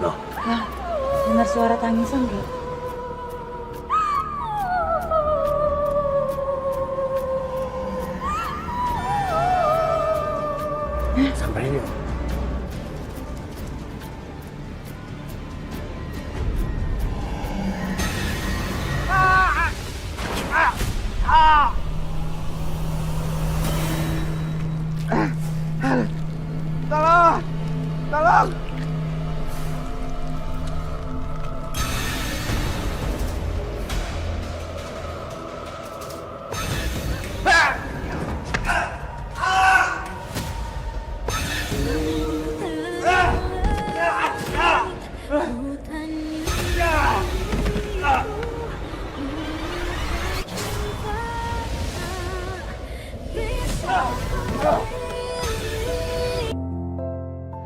Loh, Kak, dengar suara tangisan gak? samperin yuk. Tolong! Tolong!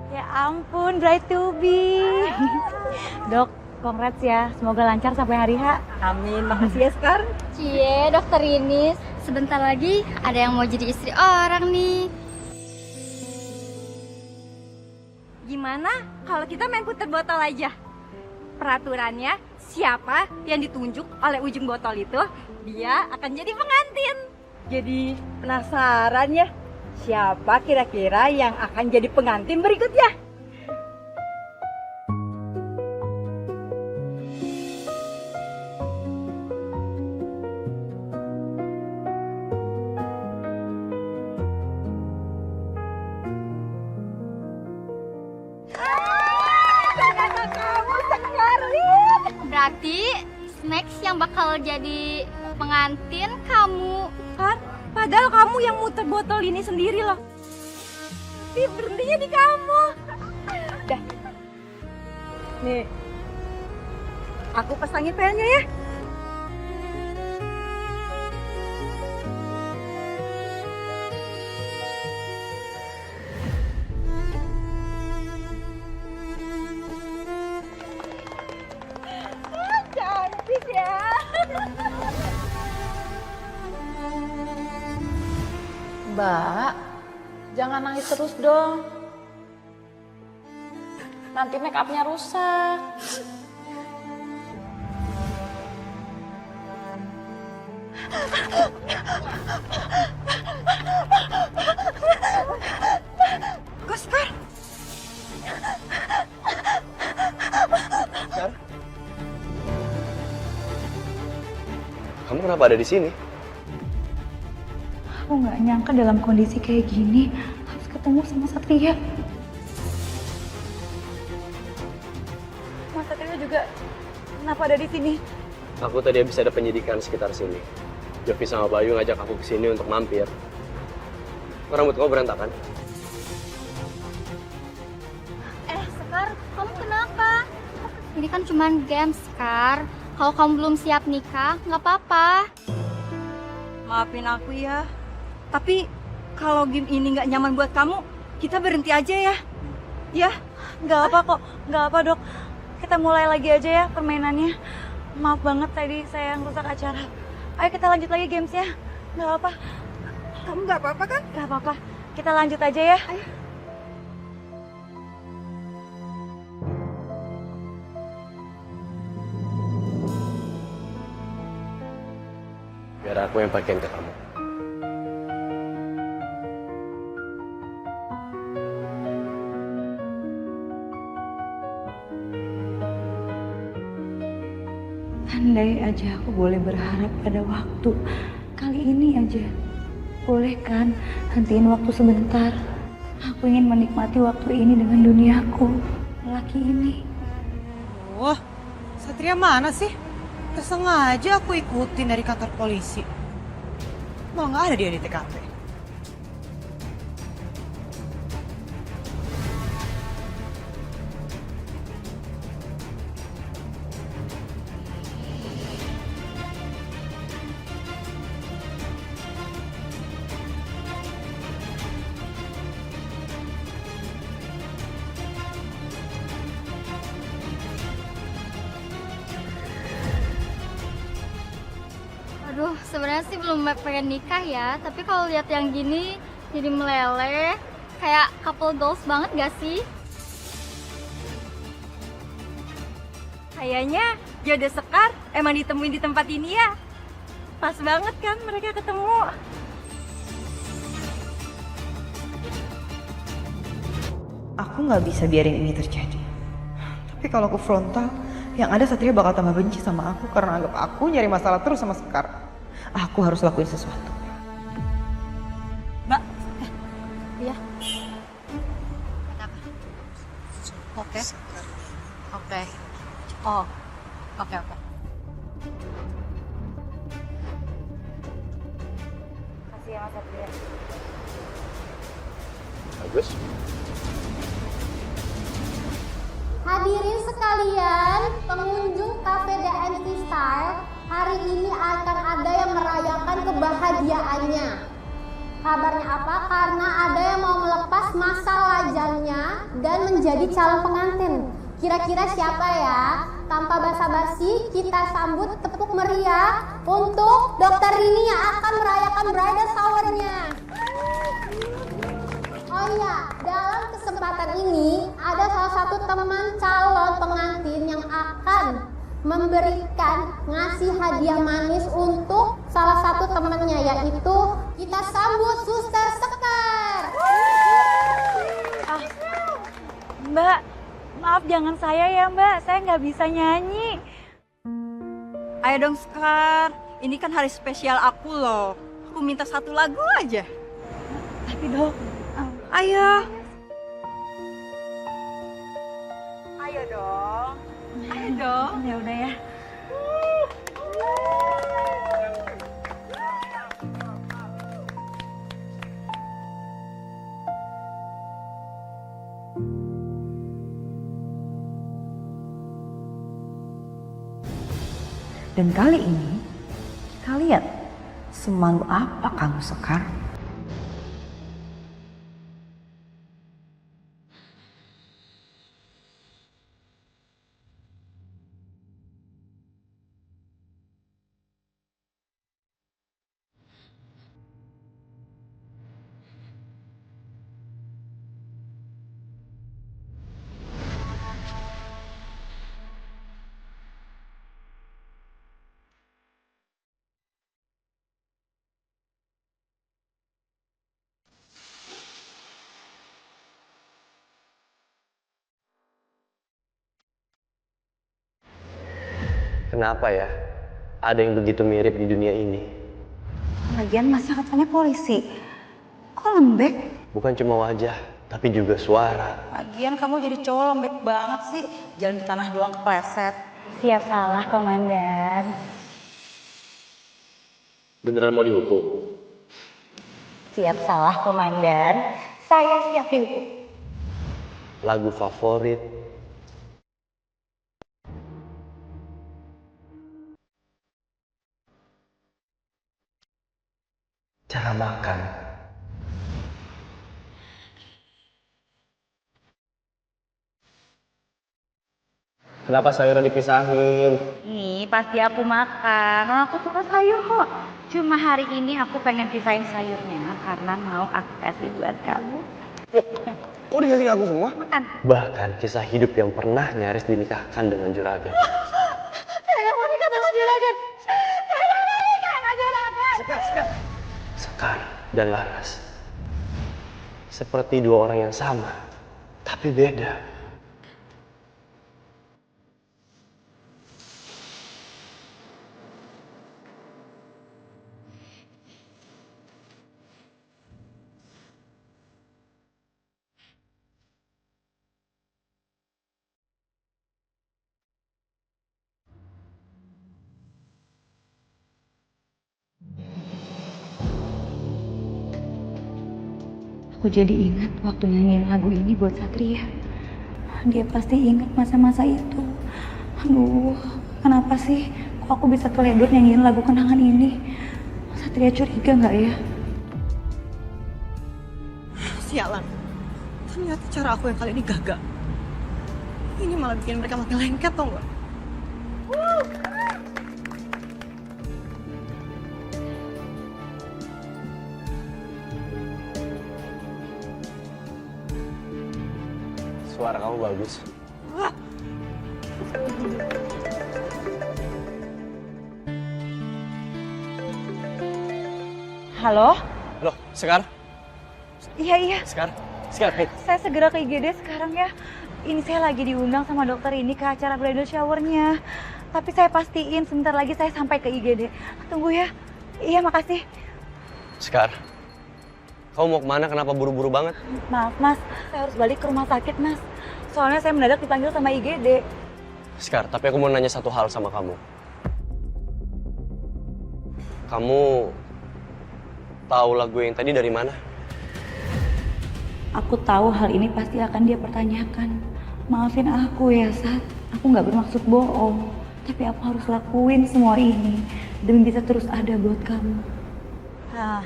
Ya ampun, bright to be. Dok, congrats ya. Semoga lancar sampai hari H. Amin, makasih ya Sekar. Cie, dokter Rinis. Sebentar lagi ada yang mau jadi istri orang nih. Gimana kalau kita main puter botol aja? Peraturannya, siapa yang ditunjuk oleh ujung botol itu, dia akan jadi pengantin. Jadi penasaran ya, siapa kira-kira yang akan jadi pengantin berikutnya? Berarti Snacks yang bakal jadi pengantin kamu. Kan? Padahal kamu yang muter botol ini sendiri loh. Tapi berhentinya di kamu. Dah. Nih, aku pasangin pelnya ya. Cantik ya. Mbak, jangan nangis terus dong. Nanti make upnya rusak. Oscar, Kamu kenapa ada di sini? Aku nggak nyangka dalam kondisi kayak gini harus ketemu sama Satria. Mas Satria juga kenapa ada di sini? Aku tadi habis ada penyidikan sekitar sini. Jovi sama Bayu ngajak aku ke sini untuk mampir. Rambut kamu berantakan. Sekar, kamu kenapa? Ini kan cuman game, Sekar. Kalau kamu belum siap nikah, nggak apa-apa. maafin aku ya. Tapi kalau game ini nggak nyaman buat kamu, kita berhenti aja ya. Ya, Nggak apa kok, nggak apa dok. Kita mulai lagi aja ya permainannya. Maaf banget tadi saya yang rusak acara. Ayo kita lanjut lagi games ya. Nggak apa, kamu nggak apa-apa kan? nggak apa-apa. Kita lanjut aja ya. Ayo. Biar aku yang pakein ke kamu. Andai aja aku boleh berharap pada waktu. Kali ini aja. Boleh kan hentiin waktu sebentar. Aku ingin menikmati waktu ini dengan duniaku. Lelaki ini. Wah, Satria mana sih? Sengaja aku ikutin dari kantor polisi. Malah nggak ada dia di TKP. Aduh, sebenarnya sih belum pengen nikah ya. Tapi kalau lihat yang gini, jadi meleleh. Kayak couple goals banget gak sih? Kayaknya jodoh Sekar emang ditemuin di tempat ini ya. Pas banget kan mereka ketemu. Aku nggak bisa biarin ini terjadi. Tapi kalau aku frontal, yang ada Satria bakal tambah benci sama aku karena anggap aku nyari masalah terus sama Sekar. Aku harus lakuin sesuatu. Mbak. Iya. Oke. Oke. Oh. Oke. Kasih ya Mas Satria. Bagus. Hadirin sekalian, pengunjung Cafe DMC Style, hari ini akan ada yang merayakan kebahagiaannya. Kabarnya apa? Karena ada yang mau melepas masa lajangnya dan menjadi calon pengantin. Kira-kira siapa ya? Tanpa basa-basi, kita sambut tepuk meriah untuk Dr. Rini yang akan merayakan bridal shower-nya. Oh iya, dalam kesempatan ini ada salah satu teman calon pengantin yang akan memberikan ngasih hadiah manis untuk salah satu temannya, yaitu kita sambut Suster Sekar. Mbak, maaf jangan saya ya Mbak, saya nggak bisa nyanyi. Ayo dong Sekar, ini kan hari spesial aku loh. Aku minta satu lagu aja. Tapi dong, ayo. Ayo dong. Ayo dong. Ya udah ya. Dan kali ini, kalian semalu apa kamu Sekar? Kenapa ya? Ada yang begitu mirip di dunia ini. Lagian masa katanya polisi. Kok lembek? Bukan cuma wajah, tapi juga suara. Lagian kamu jadi cowok lembek banget sih. Jalan di tanah doang kepleset. Siap salah, Komandan. Beneran mau dihukum? Siap salah, Komandan. Saya siap dihukum. Lagu favorit? Cara makan? Kenapa sayuran dipisahin? Nih, pasti aku makan. Aku suka sayur kok. Cuma hari ini aku pengen pisahin sayurnya karena mau aku kasih buat kamu. Kok dikasih aku semua? Makan. Bahkan kisah hidup yang pernah nyaris dinikahkan dengan juragan. Saya mau nikah sama juragan. Saya mau nikah sama juragan. Sekar dan Laras. Seperti dua orang yang sama, tapi beda. Aku jadi ingat waktu nyanyiin lagu ini buat Satria. Dia pasti ingat masa-masa itu. Aduh, kenapa sih kok aku bisa teledor nyanyiin lagu kenangan ini? Satria curiga nggak ya? Sialan. Ternyata cara aku yang kali ini gagal. Ini malah bikin mereka makin lengket tau gak? Suara kamu bagus. Halo? Loh, Sekar? Iya. Sekar? Sekar, hey. Saya segera ke IGD sekarang ya. Ini saya lagi diundang sama dokter ini ke acara bridal showernya. Tapi saya pastiin sebentar lagi saya sampai ke IGD. Tunggu ya. Iya, makasih. Sekar, kamu mau kemana? Kenapa buru-buru banget? Maaf, Mas. Saya harus balik ke rumah sakit, Mas. Soalnya saya mendadak dipanggil sama IGD. Sekar, tapi aku mau nanya satu hal sama kamu. Kamu tahu lagu yang tadi dari mana? Aku tahu hal ini pasti akan dia pertanyakan. Maafin aku ya, Sat. Aku nggak bermaksud bohong. Tapi aku harus lakuin semua ini demi bisa terus ada buat kamu. Nah,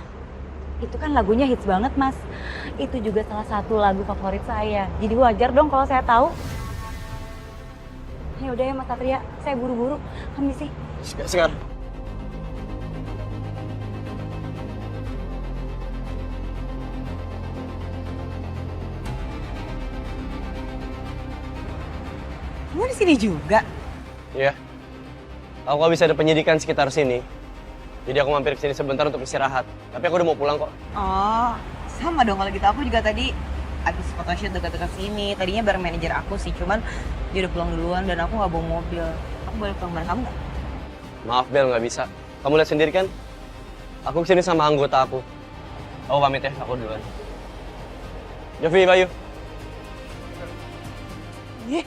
itu kan lagunya hits banget, Mas. Itu juga salah satu lagu favorit saya. Jadi wajar dong kalau saya tahu. Ya udah ya, Mas Satria. Saya buru-buru. Permisi. Sekar. Kamu di sini juga? Iya. Aku nggak bisa ada penyidikan sekitar sini. Jadi aku mampir ke sini sebentar untuk istirahat. Tapi aku udah mau pulang kok. Oh, sama dong kalau gitu. Aku juga tadi habis photoshoot dekat-dekat sini. Tadinya bareng manajer aku sih, cuman dia udah pulang duluan dan aku nggak bawa mobil. Aku boleh pulang bareng kamu nggak? Maaf Bel, nggak bisa. Kamu lihat sendiri kan? Aku kesini sama anggota aku. Aku pamit ya, aku duluan. Jovi, Bayu. Ih,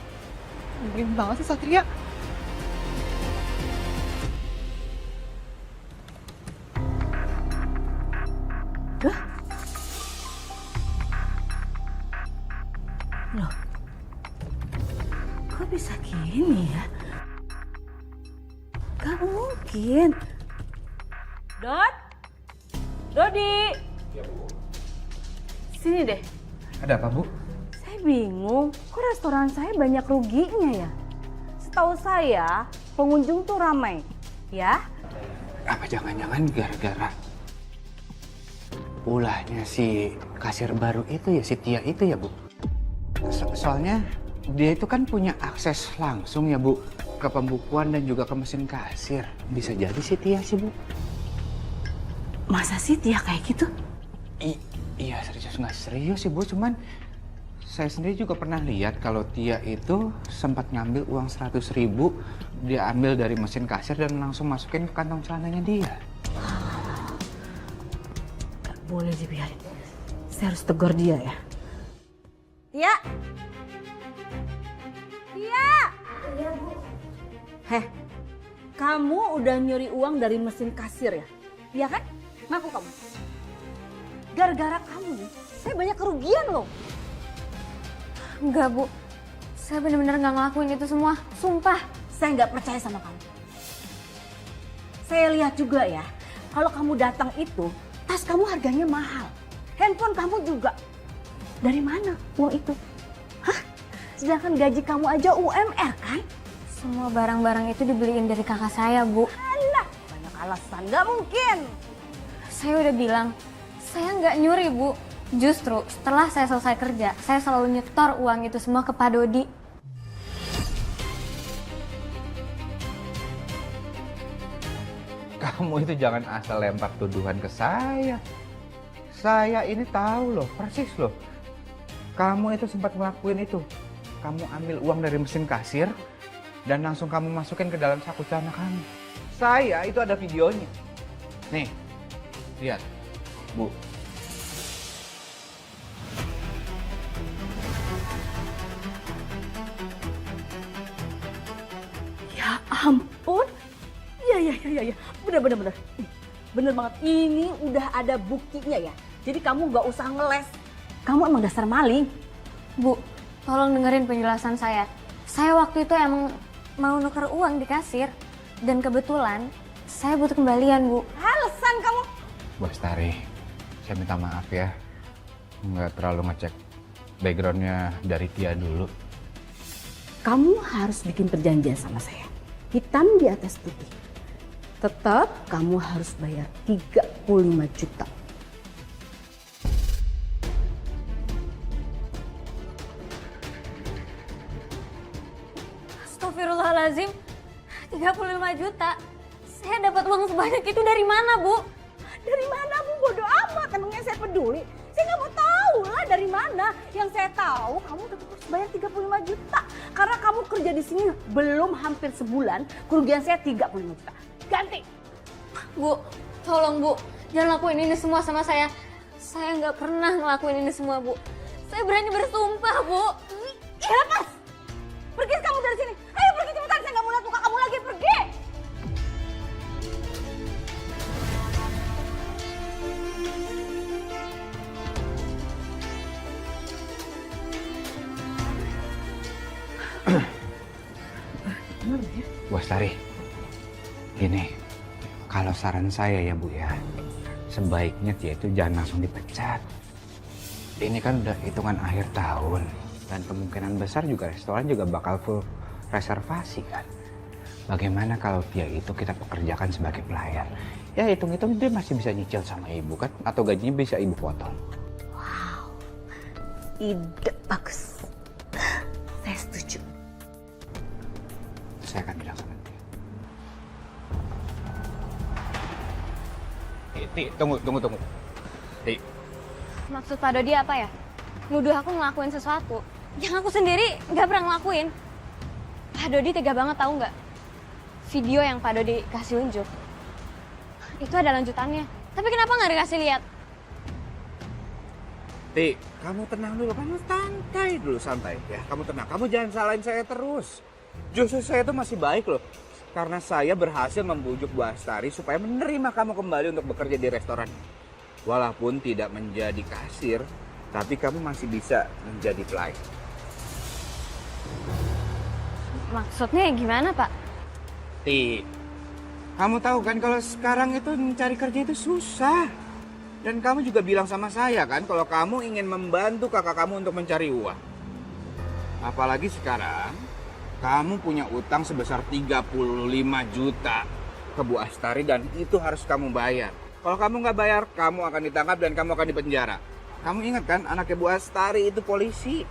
nyebelin banget sih Satria. Loh, kok bisa gini ya? Gak mungkin. Dodi. Sini deh. Ada apa, Bu? Saya bingung, kok restoran saya banyak ruginya ya? Setahu saya, pengunjung tuh ramai, ya? Apa jangan-jangan gara-gara ulahnya si kasir baru itu ya, si Tia itu ya, Bu? Soalnya dia itu kan punya akses langsung ya, Bu, ke pembukuan dan juga ke mesin kasir. Bisa jadi si Tia sih, Bu. Masa sih Tia kayak gitu? Iya, serius nggak serius sih, Bu. Cuman saya sendiri juga pernah lihat kalau Tia itu sempat ngambil uang 100.000, dia ambil dari mesin kasir dan langsung masukin ke kantong celananya dia. Gak boleh dibiarin. Saya harus tegur dia ya. Tia! Tia! Iya, Bu. Heh, kamu udah nyuri uang dari mesin kasir ya? Iya kan? Ngaku kamu. Gara-gara kamu nih, saya banyak kerugian loh. Enggak, Bu. Saya benar-benar nggak ngelakuin itu semua. Sumpah. Saya nggak percaya sama kamu. Saya lihat juga ya, kalau kamu datang itu, tas kamu harganya mahal. Handphone kamu juga. Dari mana uang itu? Hah? Sedangkan gaji kamu aja UMR kan? Semua barang-barang itu dibeliin dari kakak saya, Bu. Alah, banyak alasan. Nggak mungkin. Saya udah bilang, saya nggak nyuri, Bu. Justru setelah saya selesai kerja, saya selalu nyetor uang itu semua ke Pak Dodi. Kamu itu jangan asal lempar tuduhan ke saya. Saya ini tahu loh, persis loh. Kamu itu sempat ngelakuin itu. Kamu ambil uang dari mesin kasir dan langsung kamu masukin ke dalam saku celana kamu. Saya itu ada videonya. Nih, lihat, Bu. Ya ampun. Iya. Bener. Bener banget. Ini udah ada buktinya ya. Jadi kamu nggak usah ngeles. Kamu emang dasar maling. Bu, tolong dengerin penjelasan saya. Saya waktu itu emang mau nuker uang di kasir. Dan kebetulan, saya butuh kembalian, Bu. Alasan kamu. Bu Astari, saya minta maaf ya. Nggak terlalu ngecek backgroundnya dari Tia dulu. Kamu harus bikin perjanjian sama saya. Hitam di atas putih. Tetap kamu harus bayar 35 juta. Astagfirullahaladzim. 35 juta. Saya dapat uang sebanyak itu dari mana, Bu? Dari mana, Bu? Bodoh amat. Emangnya saya peduli? Saya nggak mau tahu lah dari mana. Yang saya tahu kamu tetap harus bayar 35 juta. Karena kamu kerja di sini belum hampir sebulan, kerugian saya 35 juta. Ganti. Bu, tolong Bu, jangan lakuin ini semua sama saya. Saya nggak pernah ngelakuin ini semua, Bu. Saya berani bersumpah, Bu. Ya lepas. Pergi kamu dari sini. Ayo pergi cepetan, saya nggak mau lihat muka kamu lagi. Pergi. Bu Astari, gini, kalau saran saya ya Bu ya, sebaiknya dia itu jangan langsung dipecat. Ini kan udah hitungan akhir tahun, dan kemungkinan besar juga restoran juga bakal full reservasi kan. Bagaimana kalau dia itu kita pekerjakan sebagai pelayan? Ya hitung-hitung dia masih bisa nyicil sama ibu kan, atau gajinya bisa ibu potong. Ide bagus. Saya setuju. Saya akan bilang sama dia. Ti, tunggu. Ti. Maksud Pak Dodi apa ya? Nuduh aku ngelakuin sesuatu yang aku sendiri nggak pernah ngelakuin. Pak Dodi tega banget tahu nggak? Video yang Pak Dodi kasih unjuk itu ada lanjutannya. Tapi kenapa nggak dikasih lihat? Ti, kamu tenang dulu, kamu santai ya. Kamu tenang, kamu jangan salahin saya terus. Justru saya itu masih baik loh. Karena saya berhasil membujuk Bu Astari supaya menerima kamu kembali untuk bekerja di restoran. Walaupun tidak menjadi kasir, tapi kamu masih bisa menjadi pelayan. Maksudnya gimana, Pak? Ti, kamu tahu kan kalau sekarang itu mencari kerja itu susah. Dan kamu juga bilang sama saya kan kalau kamu ingin membantu kakak kamu untuk mencari uang. Apalagi sekarang kamu punya utang sebesar 35 juta ke Bu Astari dan itu harus kamu bayar. Kalau kamu nggak bayar, kamu akan ditangkap dan kamu akan dipenjara. Kamu ingat kan anaknya Bu Astari itu polisi.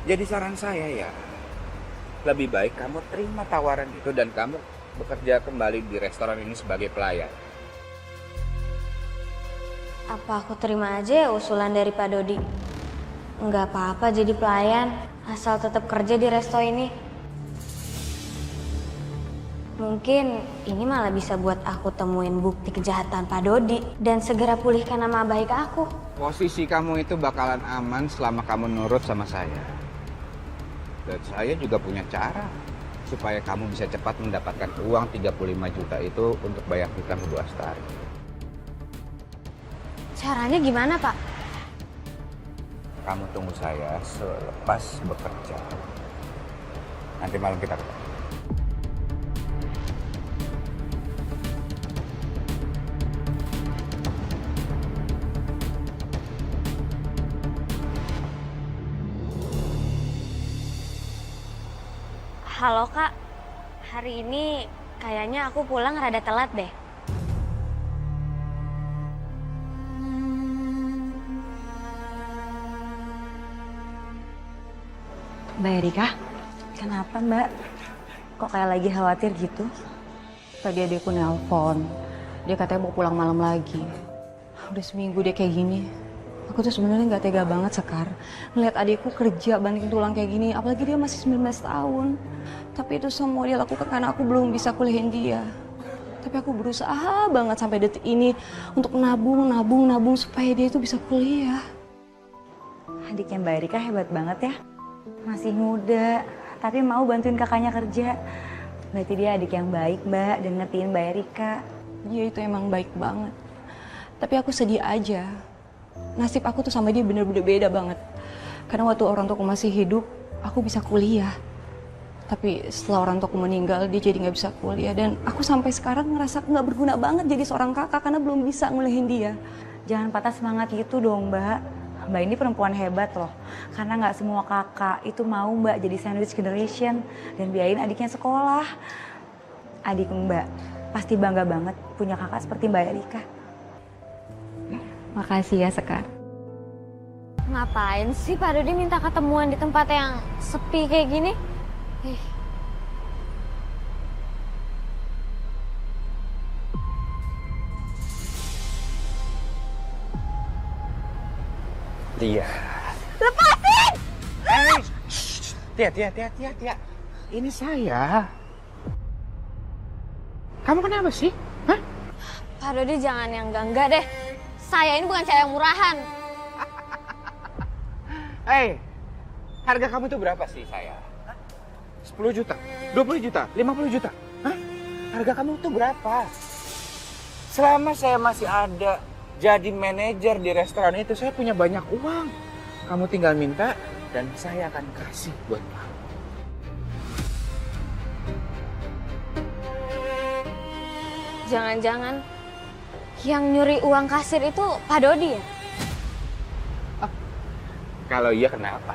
Jadi saran saya ya, lebih baik kamu terima tawaran itu dan kamu bekerja kembali di restoran ini sebagai pelayan. Apa aku terima aja ya usulan dari Pak Dodi? Nggak apa-apa jadi pelayan, asal tetap kerja di resto ini. Mungkin ini malah bisa buat aku temuin bukti kejahatan Pak Dodi dan segera pulihkan nama baik aku. Posisi kamu itu bakalan aman selama kamu nurut sama saya. Dan saya juga punya cara supaya kamu bisa cepat mendapatkan uang 35 juta itu untuk bayar hutang ke Bu Astari. Caranya gimana, Pak? Kamu tunggu saya selepas bekerja. Nanti malam kita ketemu. Halo, Kak. Hari ini kayaknya aku pulang rada telat deh. Mbak Erika, kenapa Mbak? Kok kayak lagi khawatir gitu? Tadi adikku nelpon, dia katanya mau pulang malam lagi. Udah seminggu dia kayak gini. Aku tuh sebenarnya nggak tega banget Sekar. Ngeliat adikku kerja banting tulang kayak gini, apalagi dia masih 19 tahun. Tapi itu semua dia lakukan karena aku belum bisa kuliahin dia. Tapi aku berusaha banget sampai detik ini untuk nabung supaya dia itu bisa kuliah. Adiknya Mbak Erika hebat banget ya. Masih muda, tapi mau bantuin kakaknya kerja. Berarti dia adik yang baik, Mbak, dan ngertiin Mbak Erika. Dia itu emang baik banget. Tapi aku sedih aja. Nasib aku tuh sama dia bener-bener beda banget. Karena waktu orang tuaku masih hidup, aku bisa kuliah. Tapi setelah orang tuaku meninggal, dia jadi nggak bisa kuliah. Dan aku sampai sekarang ngerasa nggak berguna banget jadi seorang kakak karena belum bisa nguliahin dia. Jangan patah semangat gitu dong, Mbak. Mbak ini perempuan hebat loh, karena nggak semua kakak itu mau Mbak jadi sandwich generation dan biayain adiknya sekolah. Adik Mbak pasti bangga banget punya kakak seperti Mbak Erika. Makasih ya Sekar. Ngapain sih Pak Dodi minta ketemuan di tempat yang sepi kayak gini? Tia. Lepasin! Tia. Ini saya. Kamu kenapa sih? Hah? Pak Dodi jangan yang enggak deh. Saya ini bukan cewek yang murahan. Harga kamu itu berapa sih saya? 10 juta, 20 juta, 50 juta? Hah? Harga kamu itu berapa? Selama saya masih ada jadi manajer di restoran itu, saya punya banyak uang. Kamu tinggal minta dan saya akan kasih buat kamu. Jangan-jangan yang nyuri uang kasir itu Pak Dodi ya? Kalau iya kenapa?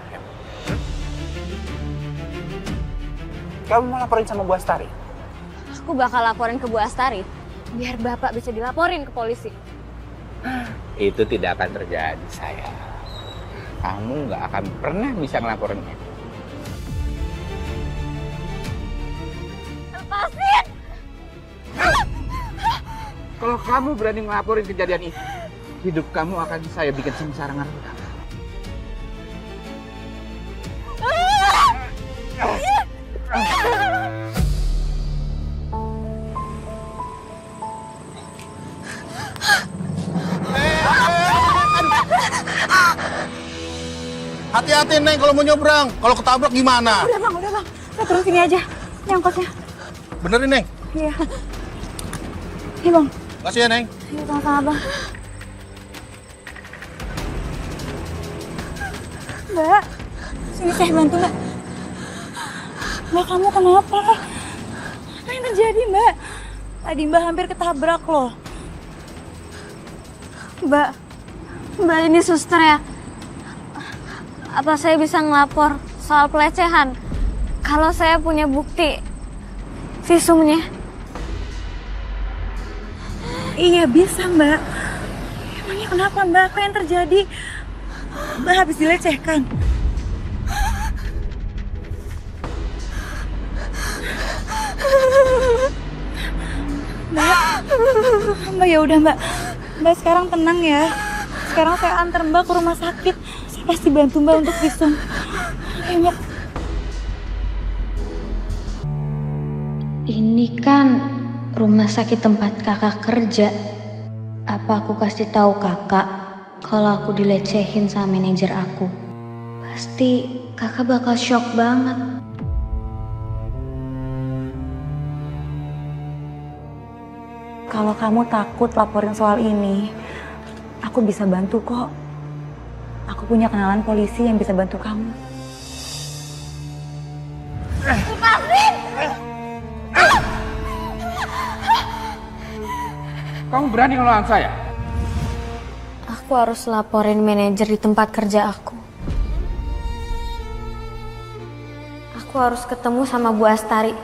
Kamu mau laporin sama Bu Astari? Aku bakal laporin ke Bu Astari biar Bapak bisa dilaporin ke polisi. Itu tidak akan terjadi, saya. Kamu nggak akan pernah bisa ngelaporin itu. Lepasin! Kalau kamu berani ngelaporin kejadian itu, hidup kamu akan saya bikin sengsara ngarep kamu. Hati-hati Neng kalau mau nyebrang. Kalau ketabrak gimana? Udah bang. Saya turun sini aja. Ini angkotnya. Benerin Neng. Iya. Iya bang. Makasih ya Neng. Iya sama-sama bang. Mbak, sini saya bantu mbak. Mbak kamu kenapa? Apa yang terjadi mbak? Tadi mbak hampir ketabrak loh. Mbak ini suster ya? Apa saya bisa ngelapor soal pelecehan? Kalau saya punya bukti visumnya. Iya bisa mbak. Emangnya kenapa mbak? Apa yang terjadi? Mbak habis dilecehkan. Mbak ya udah mbak. Mbak sekarang tenang ya. Sekarang saya antar mbak ke rumah sakit. Saya pasti bantu mbak untuk visum. Ayo mbak. Ini kan rumah sakit tempat kakak kerja. Apa aku kasih tahu kakak kalau aku dilecehin sama manajer aku? Pasti kakak bakal shock banget. Kalau kamu takut laporin soal ini, aku bisa bantu kok. Aku punya kenalan polisi yang bisa bantu kamu. Lepasin! Kamu berani ngelawan saya? Aku harus laporin manajer di tempat kerja aku. Aku harus ketemu sama Bu Astari.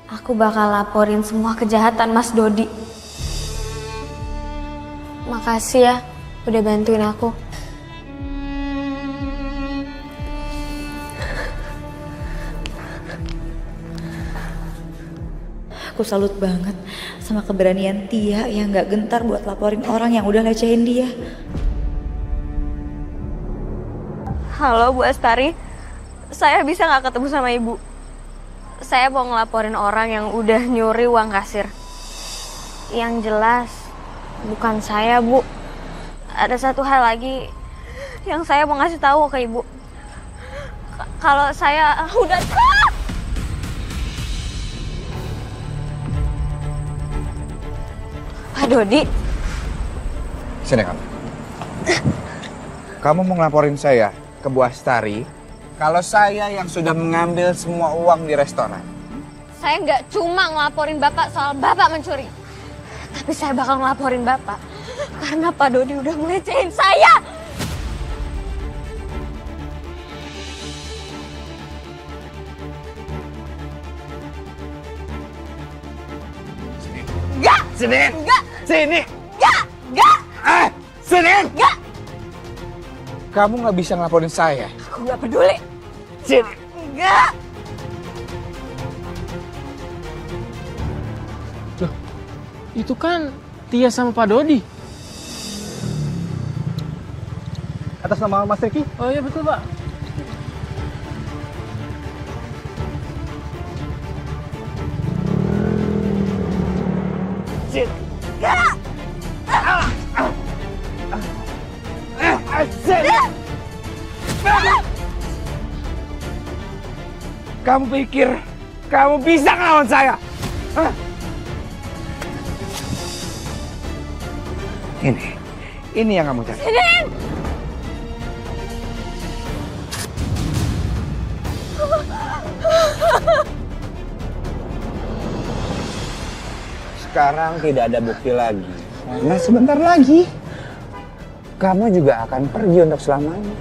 Aku bakal laporin semua kejahatan Mas Dodi. Makasih ya udah bantuin aku. Aku salut banget sama keberanian Tia yang gak gentar buat laporin orang yang udah lecehin dia. Halo Bu Astari, saya bisa nggak ketemu sama Ibu? Saya mau ngelaporin orang yang udah nyuri uang kasir. Yang jelas, bukan saya Bu. Ada satu hal lagi yang saya mau ngasih tahu ke Ibu. Kalau saya udah... Pak Dodi. Sini kamu. Kamu mau ngelaporin saya ke Bu Astari kalau saya yang sudah mengambil semua uang di restoran. Saya nggak cuma ngelaporin Bapak soal Bapak mencuri. Tapi saya bakal ngelaporin Bapak karena Pak Dodi udah ngelecehin saya. Enggak! Sini! Enggak! Sini! Enggak! Enggak! Sini! Enggak! Kamu nggak bisa ngelaporin saya. Aku nggak peduli. Sini! Enggak! Loh, itu kan Tia sama Pak Dodi. atas nama Mas Riki. Oh iya betul Pak. Kamu pikir kamu bisa ngelawan saya? Hah? Ini yang kamu cari. Sekarang tidak ada bukti lagi. Nah, sebentar lagi kamu juga akan pergi untuk selamanya.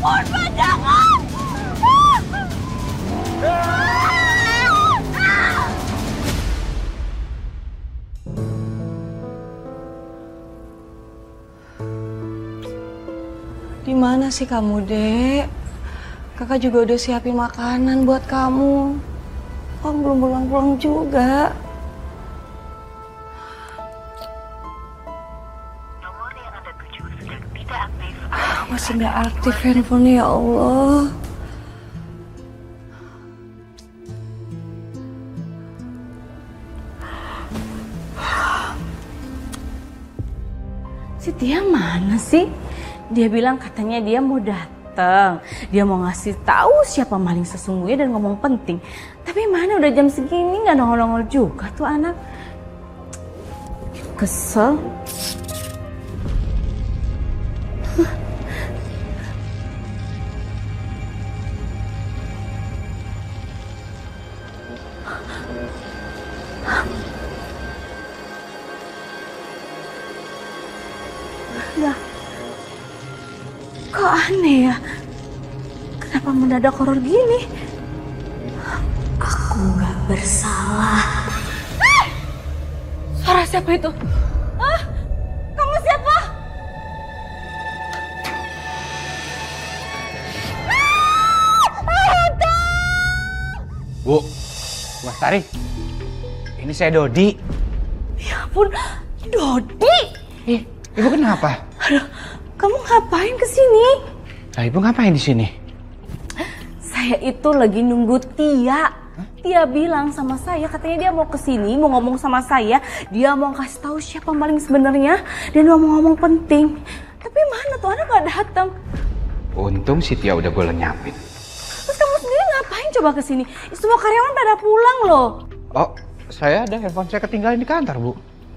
Ampun, Pak, jangan! Di mana sih kamu, Dek? Kakak juga udah siapin makanan buat kamu. Kamu belum pulang-pulang juga. Masih nggak aktif handphonenya, ya Allah. Si Tia mana sih? Dia bilang katanya dia mau datang. Dia mau ngasih tahu siapa maling sesungguhnya dan ngomong penting. Tapi mana udah jam segini nggak nongol-nongol juga tuh anak. Kesel. Lah, kok aneh ya? Kenapa mendadak horor gini? Aku nggak bersalah. Suara siapa itu? Hah? Kamu siapa? Bu, Mas Tari, ini saya Dodi. Ya ampun, Dodi! Ibu kenapa? Aduh, kamu ngapain kesini? Nah, Ibu ngapain di sini? Saya itu lagi nunggu Tia. Tia bilang sama saya, katanya dia mau kesini, mau ngomong sama saya. Dia mau kasih tahu siapa maling sebenarnya dan mau ngomong penting. Tapi mana tuh anak nggak datang? Untung si Tia udah gue lenyapin. Terus kamu sendiri ngapain coba kesini? Semua karyawan pada pulang loh. Oh, saya ada handphone saya ketinggalan di kantor, Bu.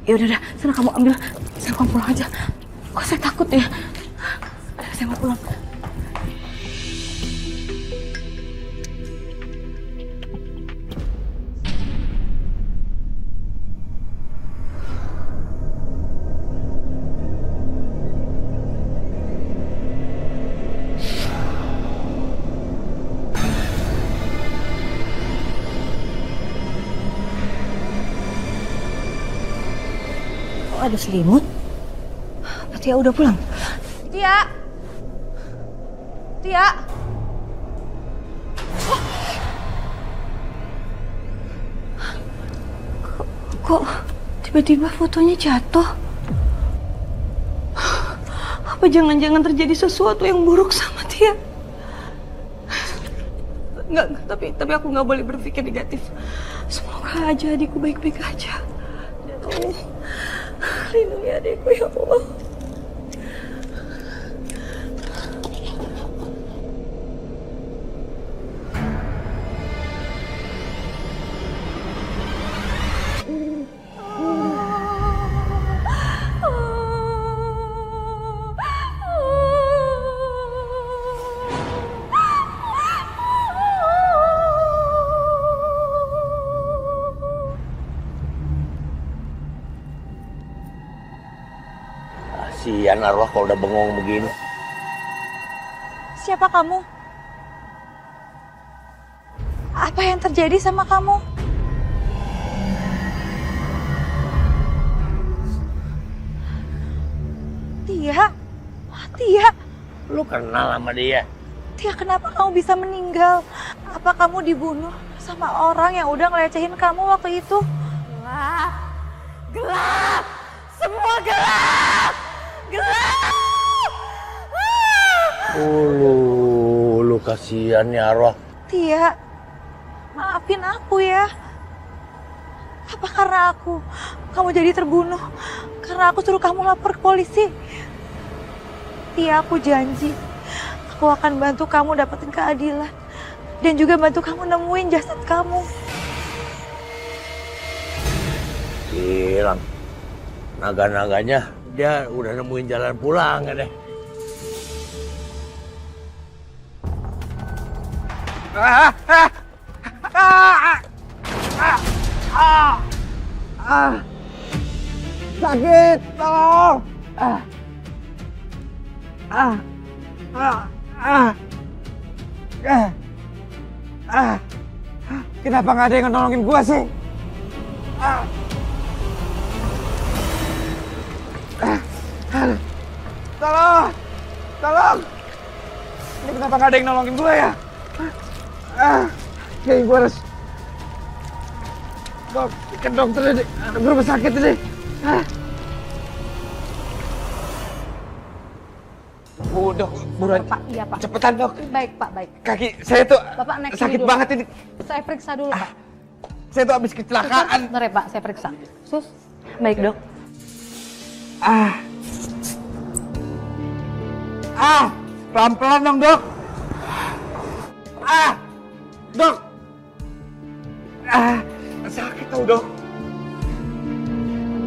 Ya udah, sana kamu ambil. Saya kamu pulang aja. Kok saya takut ya? Saya mau pulang. Ada selimut? Apa Tia udah pulang? Tia! Tia! Kok tiba-tiba fotonya jatuh? Apa jangan-jangan terjadi sesuatu yang buruk sama Tia? Enggak, tapi aku nggak boleh berpikir negatif. Semoga aja adikku baik-baik aja. Oh. Lindungi adikku ya Allah. Kasihan arwah kalau udah bengong begini. Siapa kamu? Apa yang terjadi sama kamu? Tia, Tia, Lu kenal sama dia? Tia, kenapa kamu bisa meninggal? Apa kamu dibunuh sama orang yang udah ngelecehin kamu waktu itu? Gelap, gelap, semua gelap, gelap. Lu kasihan ya arwah. Tia, maafin aku ya. Apa karena kamu jadi terbunuh? Karena aku suruh kamu lapor ke polisi. Tia, aku janji, aku akan bantu kamu dapetin keadilan. Dan juga bantu kamu nemuin jasad kamu. Hilang. Naga-naganya dia udah nemuin jalan pulang ya deh. Sakit, tolong. Kenapa nggak ada yang nolongin gua sih? Tolong, tolong. Ini kenapa nggak ada yang nolongin gua ya? Kayak gua harus ke dokter ini, ke rumah sakit ini. Dok, buruan. Pak, iya Pak. Cepetan dok. Baik Pak, baik. Kaki saya tuh Bapak naik sakit dulu. banget ini. Saya periksa dulu Pak. Saya tuh habis kecelakaan. Bentar ya Pak, saya periksa. Sus. Baik, Dok. Pelan-pelan dong dok. Dok. Sakit tau dok.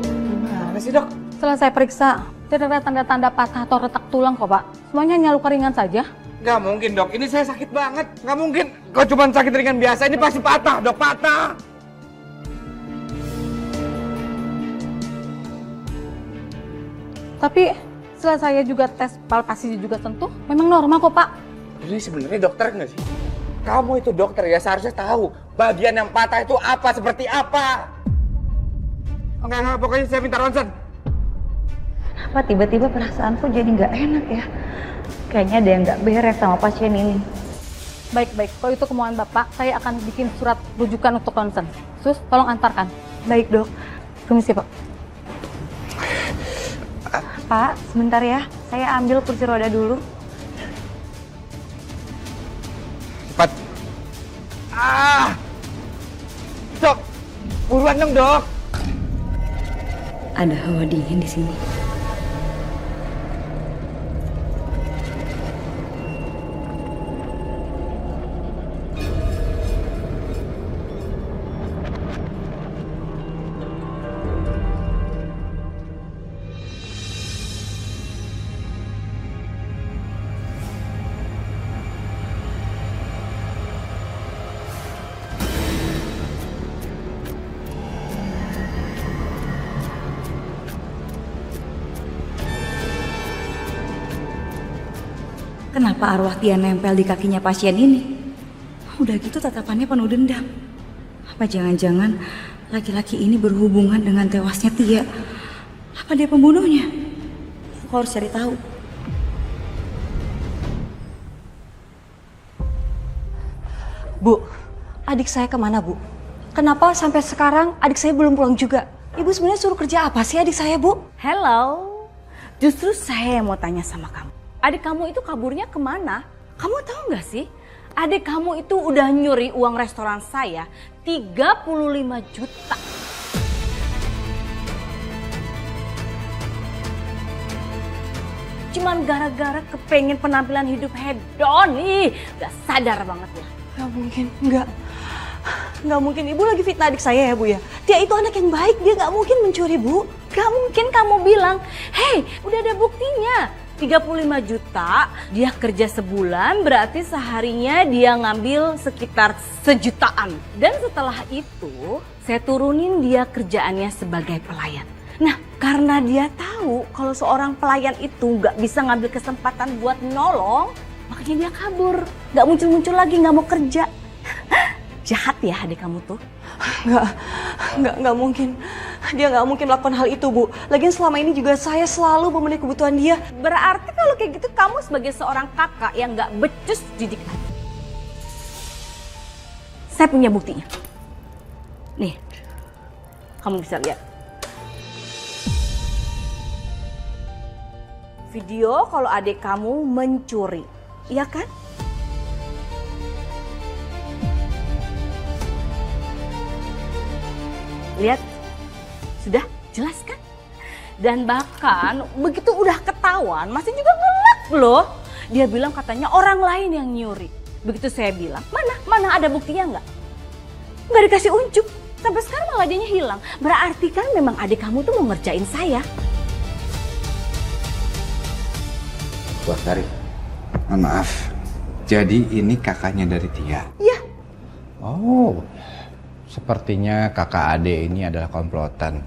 Gimana sih dok? Setelah saya periksa, tidak ada tanda-tanda patah atau retak tulang kok Pak. Semuanya hanya luka ringan saja. Gak mungkin dok, ini saya sakit banget. Gak mungkin, kalau cuma sakit ringan biasa, ini pasti patah dok, patah. Tapi setelah saya juga tes palpasi juga sentuh, memang normal kok Pak. Ini sebenarnya dokter nggak sih? Kamu itu dokter ya, seharusnya tahu bagian yang patah itu apa, seperti apa. Enggak, pokoknya saya minta ronsen. Kenapa tiba-tiba perasaanku jadi nggak enak ya? Kayaknya ada yang nggak beres sama pasien ini. Baik, kalau itu kemauan Bapak, saya akan bikin surat rujukan untuk ronsen. Sus, tolong antarkan. Baik, Dok. Permisi, Pak. Pak, sebentar ya. Saya ambil kursi roda dulu. Cepat. Dok, buruan dong, Dok. Ada hawa dingin di sini. Kenapa arwah Tia nempel di kakinya pasien ini? Udah gitu tatapannya penuh dendam. Apa jangan-jangan laki-laki ini berhubungan dengan tewasnya Tia? Apa dia pembunuhnya? Aku harus cari tahu. Bu, adik saya kemana Bu? Kenapa sampai sekarang adik saya belum pulang juga? Ibu sebenarnya suruh kerja apa sih adik saya Bu? Hello, justru saya yang mau tanya sama kamu. Adik kamu itu kaburnya kemana? Kamu tahu nggak sih? Adik kamu itu udah nyuri uang restoran saya 35 juta. Cuman gara-gara kepengen penampilan hidup hedon nih. Gak sadar banget ya. Gak mungkin, Nggak mungkin, Ibu lagi fitnah adik saya ya Bu ya? Dia itu anak yang baik, dia nggak mungkin mencuri Bu. Gak mungkin kamu bilang, hei udah ada buktinya. 35 juta, dia kerja sebulan, berarti seharinya dia ngambil sekitar 1 jutaan. Dan setelah itu, saya turunin dia kerjaannya sebagai pelayan. Nah, karena dia tahu kalau seorang pelayan itu nggak bisa ngambil kesempatan buat nolong, makanya dia kabur. Nggak muncul-muncul lagi, nggak mau kerja. Jahat ya adik kamu tuh. Nggak mungkin. Dia nggak mungkin melakukan hal itu, Bu. Lagian selama ini juga saya selalu memenuhi kebutuhan dia. Berarti kalau kayak gitu kamu sebagai seorang kakak yang nggak becus didik anak. Saya punya buktinya. Nih, kamu bisa lihat. Video kalau adik kamu mencuri, iya kan? Lihat, sudah jelas kan? Dan bahkan begitu udah ketahuan masih juga ngelak loh. Dia bilang katanya orang lain yang nyuri. Begitu saya bilang, mana ada buktinya nggak? Nggak dikasih unjuk. Sampai sekarang malah dianya hilang. Berarti kan memang adik kamu tuh mau ngerjain saya. Bu Astari, mohon maaf. Jadi ini kakaknya dari Tia? Iya. Oh, sepertinya kakak adik ini adalah komplotan.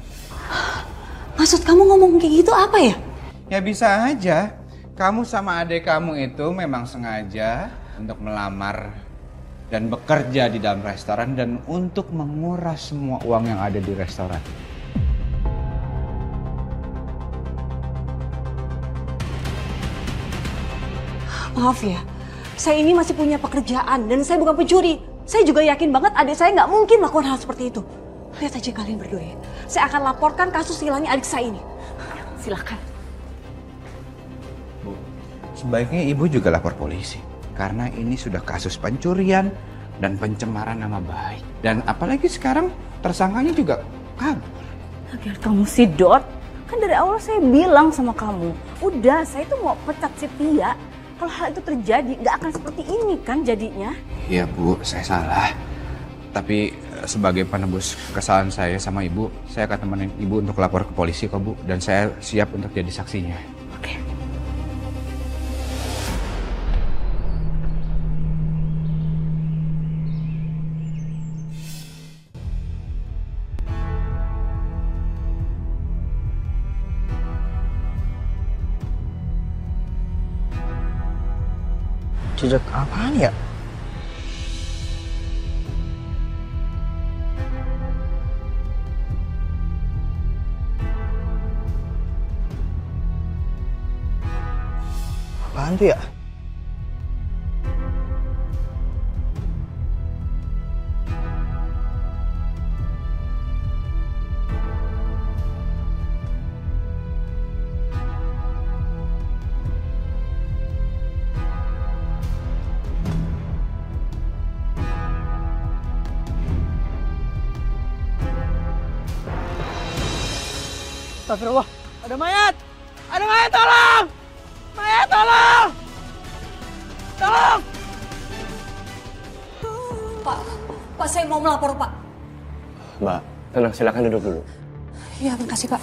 Maksud kamu ngomong kayak gitu apa ya? Ya bisa aja. Kamu sama adik kamu itu memang sengaja untuk melamar dan bekerja di dalam restoran dan untuk menguras semua uang yang ada di restoran. Maaf ya, saya ini masih punya pekerjaan dan saya bukan pencuri. Saya juga yakin banget adik saya nggak mungkin melakukan hal seperti itu. Lihat aja kalian berdua ya. Saya akan laporkan kasus hilangnya adik saya ini. Silakan. Bu, sebaiknya ibu juga lapor polisi. Karena ini sudah kasus pencurian dan pencemaran nama baik. Dan apalagi sekarang tersangkanya juga kabur. Agar kamu si Dot, kan dari awal saya bilang sama kamu, udah saya tuh mau pecat si Tia. Kalau hal itu terjadi, nggak akan seperti ini kan jadinya. Iya Bu, saya salah. Tapi sebagai penebus kesalahan saya sama ibu, saya akan temenin ibu untuk lapor ke polisi kok Bu. Dan saya siap untuk jadi saksinya. Oke. Jejak apaan ya? Apaan tuh ya? Astagfirullah, ada mayat! Ada mayat, tolong! Mayat, tolong! Tolong! Pak, saya mau melapor, Pak. Mbak, tenang, silakan duduk dulu. Iya, makasih, Pak.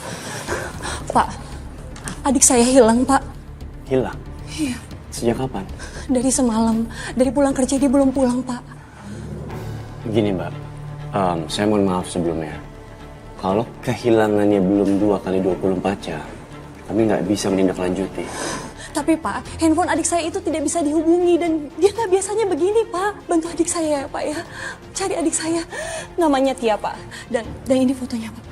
Pak, adik saya hilang, Pak. Hilang? Iya. Sejak kapan? Dari semalam, dari pulang kerja dia belum pulang, Pak. Gini, Mbak. Saya mohon maaf sebelumnya. Kalau kehilangannya belum 2 kali 24 jam, kami nggak bisa menindaklanjuti. Tapi Pak, handphone adik saya itu tidak bisa dihubungi dan dia nggak biasanya begini, Pak. Bantu adik saya ya, Pak ya. Cari adik saya. Namanya Tia, Pak. Dan ini fotonya, Pak.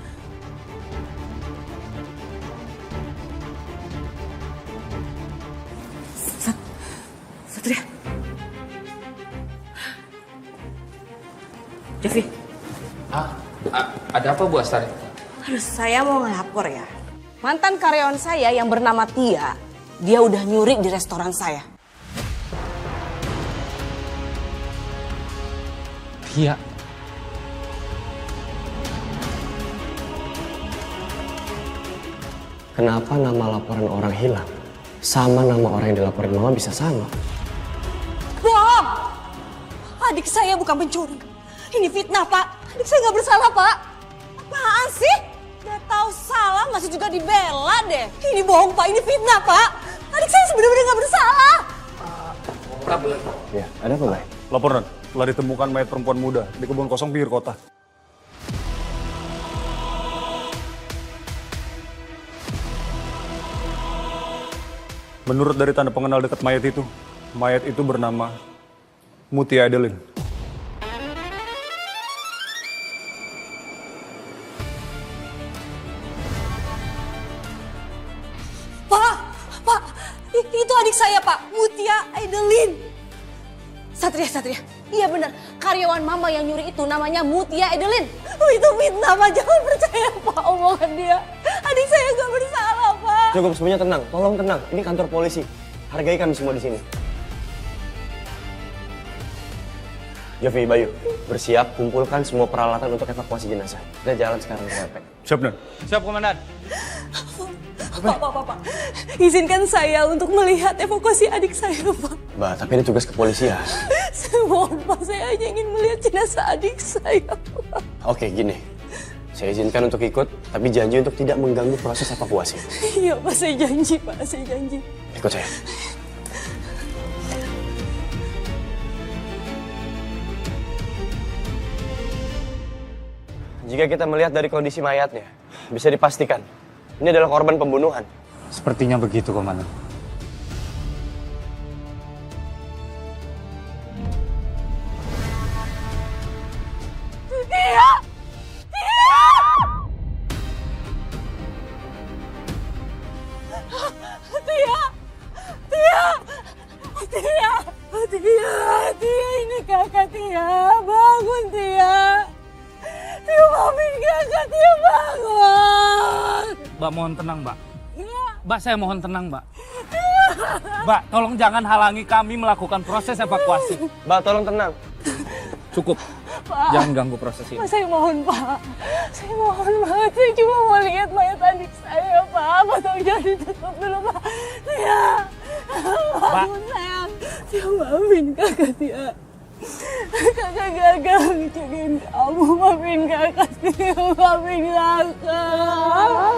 Satria. Devi. Ada apa Bu Astari? Aduh, saya mau ngelapor ya. Mantan karyawan saya yang bernama Tia, dia udah nyuri di restoran saya. Tia? Kenapa nama laporan orang hilang sama nama orang yang dilaporin Mama bisa sama? Bohong! Adik saya bukan pencuri. Ini fitnah, Pak. Adik saya nggak bersalah, Pak. Apaan sih? Udah tahu salah masih juga dibela deh. Ini bohong, Pak. Ini fitnah, Pak. Adik saya sebenarnya nggak bersalah. Ya, ada apa, Bay? Laporan, telah ditemukan mayat perempuan muda di kebun kosong pinggir kota. Menurut dari tanda pengenal dekat mayat itu bernama Mutia Adeline. Pak, itu adik saya Pak, Mutia Edelin. Satria, iya benar. Karyawan mama yang nyuri itu namanya Mutia Edelin. Oh, itu fitnah Pak, jangan percaya Pak omongan dia. Adik saya gak bersalah Pak. Cukup, semuanya tenang. Tolong tenang. Ini kantor polisi. Hargai kami semua di sini. Jovi, Bayu, bersiap, kumpulkan semua peralatan untuk evakuasi jenazah. Kita jalan sekarang ke RP. Siap, Dan. Siap, Komandan. Pak. Izinkan saya untuk melihat evakuasi adik saya, Pak. Mbak, tapi ini tugas kepolisian. Saya mohon, Pak. Saya hanya ingin melihat jenazah adik saya, Pak. Oke, gini. Saya izinkan untuk ikut, tapi janji untuk tidak mengganggu proses evakuasi. Iya, Pak. Saya janji, Pak. Saya janji. Ikut saya. Jika kita melihat dari kondisi mayatnya, bisa dipastikan ini adalah korban pembunuhan. Sepertinya begitu, Komandan. Tia, ini kakak Tia, bangun Tia. Tia, maafin kakak Tia, bangun. Mbak mohon tenang, Mbak. Mbak, saya mohon tenang, Mbak. Mbak, tolong jangan halangi kami melakukan proses evakuasi. Mbak, tolong tenang. Cukup. Pak, jangan ganggu proses ini. Pak, saya mohon, Pak. Saya mohon banget. Saya cuma mau lihat mayat adik saya, Pak. Apa tolong jangan ditutup dulu, Pak. Tia, bangun sayang. Tia, maafin kakak Tia. Kakak gagal ngejagain kamu. Maafin kakak Tia. Maafin kakak.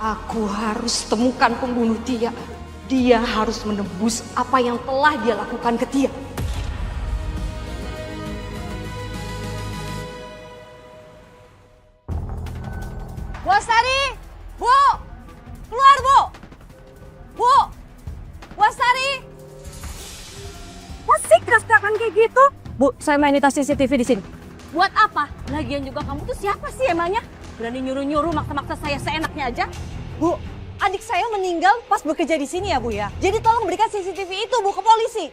Aku harus temukan pembunuh Tia. Dia harus menebus apa yang telah dia lakukan ke Tia. Bu Astari! Bu! Keluar, Bu! Bu! Bu Astari! Masih kerasakan kayak gitu? Bu, saya mainitas CCTV di sini. Buat apa? Lagian juga kamu tuh siapa sih emangnya? Berani nyuruh-nyuruh maksa-maksa saya seenaknya aja? Bu, adik saya meninggal pas bekerja di sini ya, Bu ya. Jadi tolong berikan CCTV itu, Bu, ke polisi.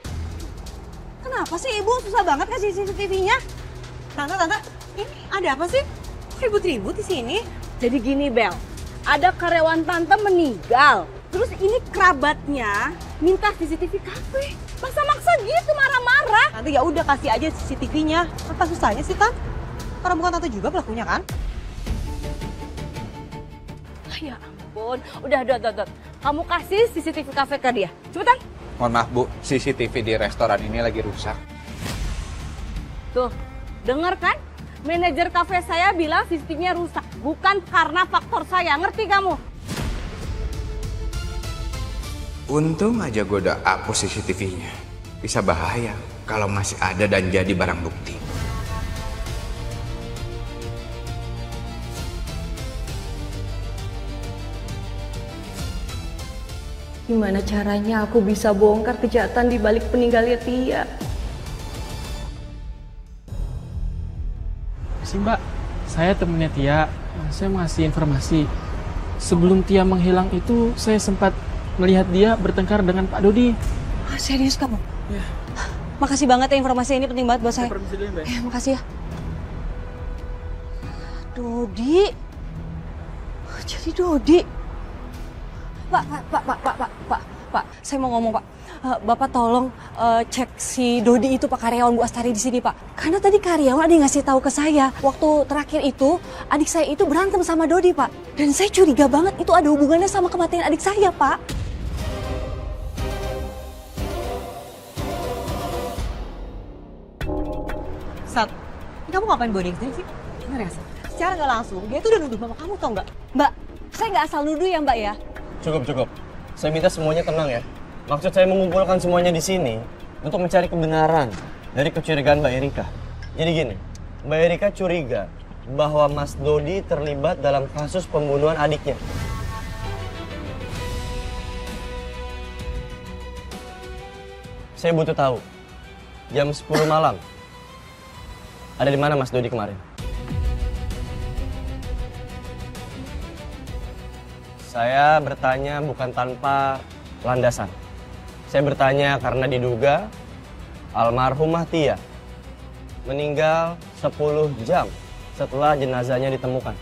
Kenapa sih Ibu susah banget kasih CCTV-nya? Tante, ini ada apa sih? Ribut-ribut di sini. Jadi gini, Bel. Ada karyawan Tante meninggal. Terus ini kerabatnya minta CCTV kafe. Maksa-maksa gitu, marah-marah. Tante ya udah kasih aja CCTV-nya. Apa susahnya sih, Tante? Karena bukan Tante juga pelakunya kan? Ya ampun, udah. Kamu kasih CCTV kafe ke dia. Cepetan. Mohon maaf, Bu. CCTV di restoran ini lagi rusak. Tuh, denger kan? Manajer kafe saya bilang CCTV-nya rusak. Bukan karena faktor saya, ngerti kamu? Untung aja gue udah hapus CCTV-nya. Bisa bahaya kalau masih ada dan jadi barang bukti. Gimana caranya aku bisa bongkar kejahatan di balik peninggalnya Tia? Si Mbak, saya temennya Tia. Saya mau ngasih informasi. Sebelum Tia menghilang itu, saya sempat melihat dia bertengkar dengan Pak Dodi. Serius kamu? Ya. Makasih banget ya, informasi ini penting banget buat saya. Permisi dulu, Mbak. Makasih ya. Dodi? Jadi Dodi? Pak, saya mau ngomong, Pak. Bapak tolong cek si Dodi itu, Pak, karyawan Bu Astari di sini, Pak. Karena tadi karyawan ada yang ngasih tahu ke saya. Waktu terakhir itu, adik saya itu berantem sama Dodi, Pak. Dan saya curiga banget itu ada hubungannya sama kematian adik saya, Pak. Sat, kamu ngapain boarding sih? Gimana ya, Sat? Secara nggak langsung, dia tuh udah nuduh mama kamu, tau nggak? Mbak, saya nggak asal nuduh ya, Mbak ya. Cukup. Saya minta semuanya tenang ya. Maksud saya mengumpulkan semuanya di sini untuk mencari kebenaran dari kecurigaan Mbak Erika. Jadi gini, Mbak Erika curiga bahwa Mas Dodi terlibat dalam kasus pembunuhan adiknya. Saya butuh tahu, jam 10 malam, Ada di mana Mas Dodi kemarin? Saya bertanya bukan tanpa landasan. Saya bertanya karena diduga almarhumah Tia meninggal 10 jam setelah jenazahnya ditemukan.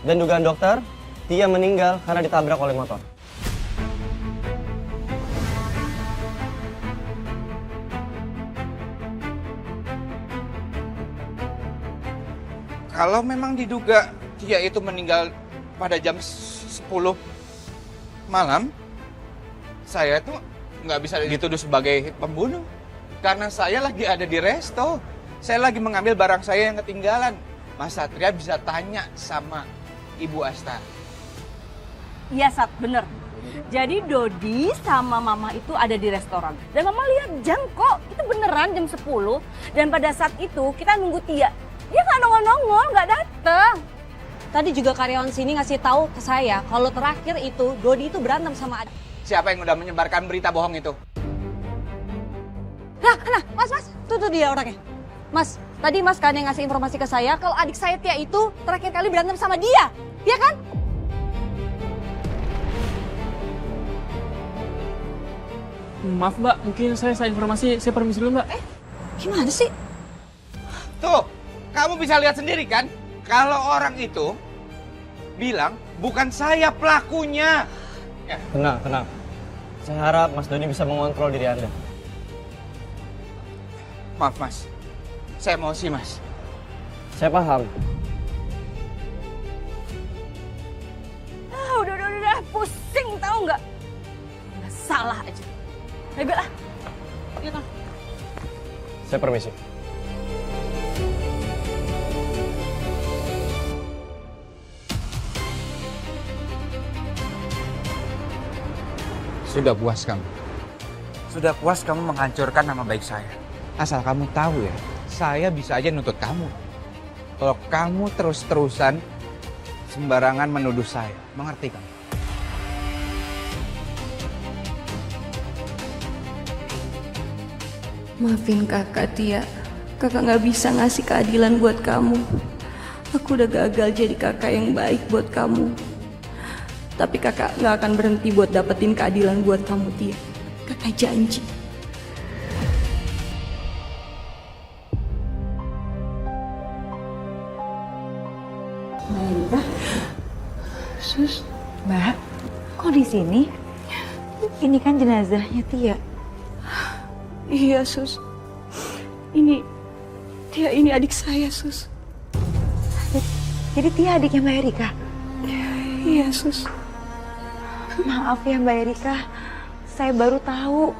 Dan dugaan dokter, Tia meninggal karena ditabrak oleh motor. Kalau memang diduga Tia itu meninggal pada jam 10 malam, saya tuh nggak bisa dituduh sebagai pembunuh. Karena saya lagi ada di resto. Saya lagi mengambil barang saya yang ketinggalan. Mas Satria bisa tanya sama Ibu Asta. Iya, Sat, bener. Jadi Dodi sama Mama itu ada di restoran. Dan Mama lihat jam kok, itu beneran jam 10. Dan pada saat itu kita nunggu Tia. Dia nggak nongol-nongol, nggak dateng. Tadi juga karyawan sini ngasih tahu ke saya kalau terakhir itu Dodi itu berantem sama adik. Siapa yang udah menyebarkan berita bohong itu? Nah, Mas, tuh dia orangnya. Mas, tadi Mas kan yang ngasih informasi ke saya kalau adik saya Tia itu terakhir kali berantem sama dia. Iya kan? Maaf Mbak, mungkin saya informasi, saya permisi dulu Mbak. Gimana sih? Tuh, kamu bisa lihat sendiri kan? Kalau orang itu bilang bukan saya pelakunya. Ya. Tenang. Saya harap Mas Dodi bisa mengontrol diri Anda. Maaf Mas, saya emosi Mas. Saya paham. Udah, pusing tahu nggak? Nggak salah aja. Ayo lah. Iya kan? Saya permisi. Sudah puas kamu? Sudah puas kamu menghancurkan nama baik saya? Asal kamu tahu ya, saya bisa aja nuntut kamu. Kalau kamu terus-terusan sembarangan menuduh saya, mengerti kamu? Maafin kakak Tia, kakak nggak bisa ngasih keadilan buat kamu. Aku udah gagal jadi kakak yang baik buat kamu. Tapi kakak nggak akan berhenti buat dapetin keadilan buat kamu Tia. Kakak janji. Mbak, Sus, Mbak, kok di sini? Ini kan jenazahnya Tia. Iya Sus, ini Tia ini adik saya Sus. Jadi Tia adiknya Mbak Erika? Iya Sus. Maaf ya Mbak Erika, saya baru tahu.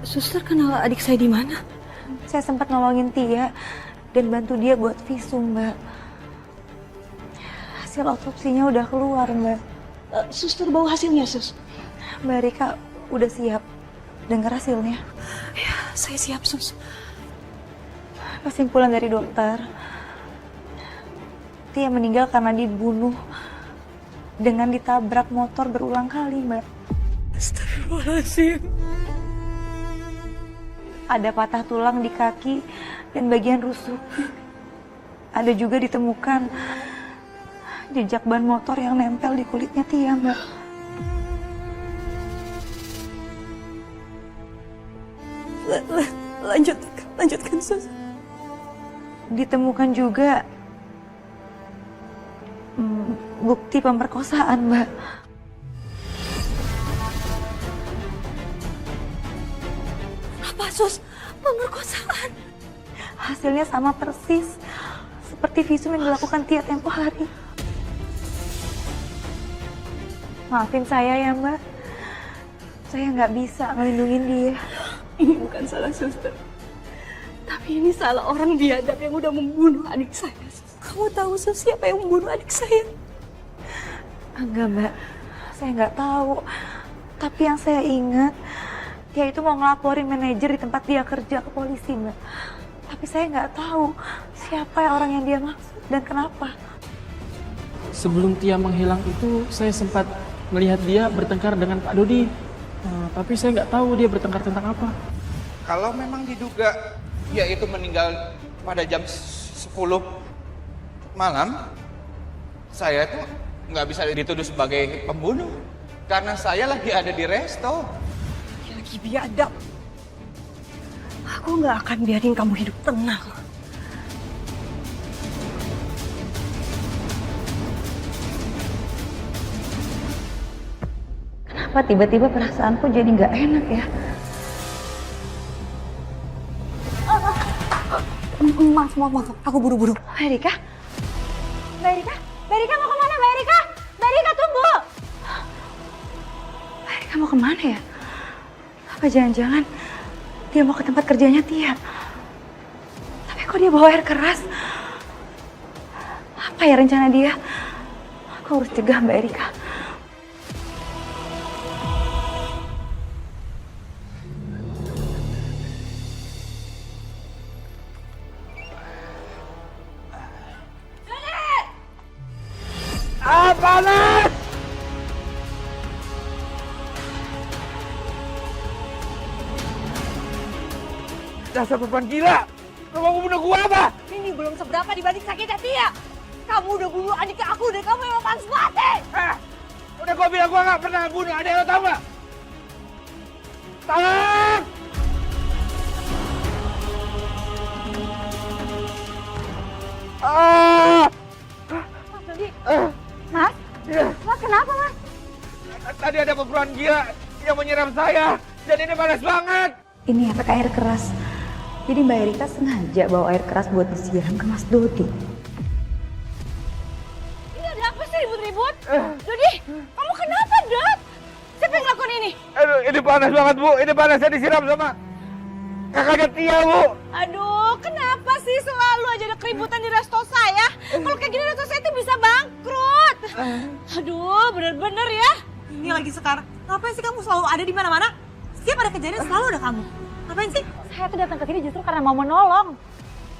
Suster kenal adik saya di mana? Saya sempat nolongin Tia dan bantu dia buat visum Mbak. Hasil otopsinya udah keluar Mbak. Suster bawa hasilnya Sus? Mbak Erika udah siap dengar hasilnya? Ya, saya siap Sus. Kesimpulan dari dokter, Tia meninggal karena dibunuh dengan ditabrak motor berulang kali, Mbak. Astagfirullahaladzim. Ada patah tulang di kaki dan bagian rusuk. Ada juga ditemukan jejak ban motor yang nempel di kulitnya Tia, Mbak. Lanjutkan Sus. Ditemukan juga bukti pemerkosaan, Mbak. Apa Sus? Pemerkosaan? Hasilnya sama persis seperti visum yang dilakukan Tia tempo hari. Maafin saya ya Mbak, saya nggak bisa melindungi dia. Ini bukan salah Suster, tapi ini salah orang biadab yang udah membunuh adik saya. Kamu tahu Sus siapa yang membunuh adik saya? Enggak Mbak, saya nggak tahu. Tapi yang saya ingat, dia itu mau ngelaporin manajer di tempat dia kerja ke polisi Mbak. Tapi saya nggak tahu siapa orang yang dia maksud dan kenapa. Sebelum Tia menghilang itu, saya sempat melihat dia bertengkar dengan Pak Dodi. Tapi saya nggak tahu dia bertengkar tentang apa. Kalau memang diduga dia itu meninggal pada jam 10 malam, saya tuh nggak bisa dituduh sebagai pembunuh. Karena saya lagi ada di resto. Lagi biadab. Aku nggak akan biarin kamu hidup tenang. Kenapa tiba-tiba perasaanku jadi nggak enak ya? Maaf, aku buru-buru. Mbak Erika? Mbak Erika? Mbak Erika mau kemana Mbak Erika? Mbak Erika tunggu! Mbak Erika mau kemana ya? Apa jangan-jangan dia mau ke tempat kerjanya Tia? Tapi kok dia bawa air keras? Apa ya rencana dia? Aku harus cegah Mbak Erika. Panas! Dasar perempuan gila! Lo mau bunuh gua apa? Ini belum seberapa dibanding sakitnya Tia. Kamu udah bunuh adik aku dan kamu emang pantas mati. Udah gua bilang gua gak pernah bunuh adik lo, tau gak? Tolong! Mas Dodi. Mas? Mas kenapa Mas? Tadi ada perempuan gila yang menyiram saya. Dan ini panas banget. Ini efek air keras. Jadi Mbak Erika sengaja bawa air keras buat disiram ke Mas Dodi. Ini ada apa sih ribut-ribut? Dodi, kamu kenapa, Dot? Siapa yang ngelakuin ini? Aduh, ini panas banget, Bu. Ini panas, saya disiram sama kakaknya Tia, Bu. Aduh, kenapa sih selalu aja ada keributan di resto saya? Kalau kayak gini resto saya tuh bisa bangkrut. Aduh, bener-bener ya. Ini lagi sekarang. Ngapain sih kamu selalu ada di mana-mana? Setiap ada kejadian selalu ada kamu. Ngapain sih? Saya tuh datang ke sini justru karena mau menolong.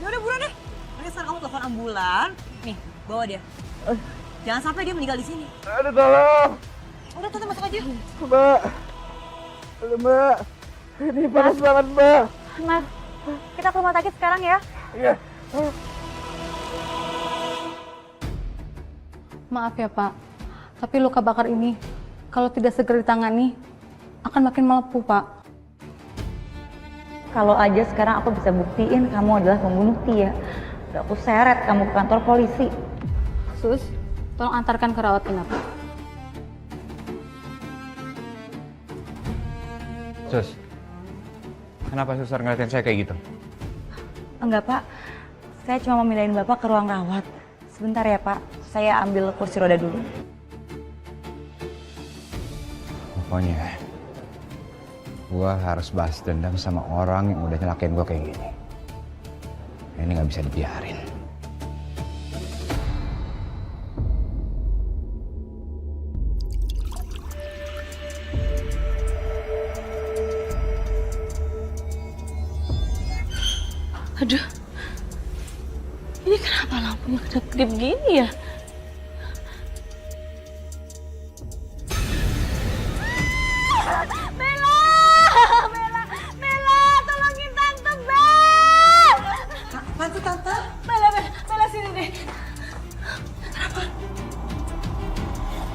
Ya udah buruan deh. Mending sekarang kamu telepon ambulan. Nih, bawa dia. Jangan sampai dia meninggal di sini. Aduh, tolong. Udah, Tante masuk aja. Mbak. Aduh, Mbak. Ini panas banget, Mbak. Mas, kita ke rumah sakit sekarang ya. Iya. Maaf ya Pak, tapi luka bakar ini kalau tidak segera ditangani akan makin melepuh Pak. Kalau aja sekarang aku bisa buktiin kamu adalah pembunuh Tia. Udah aku seret kamu ke kantor polisi. Sus, tolong antarkan ke rawat inap. Sus, kenapa suster ngeliatin saya kayak gitu? Enggak Pak, saya cuma mau mindahin Bapak ke ruang rawat. Sebentar ya Pak, saya ambil kursi roda dulu. Pokoknya, gua harus balas dendam sama orang yang udah nyelakain gua kayak gini. Ini nggak bisa dibiarin. Aduh, ini kenapa lampunya kedap-kedip gini ya? Apaan tuh Tante? Bella sini deh. Kenapa?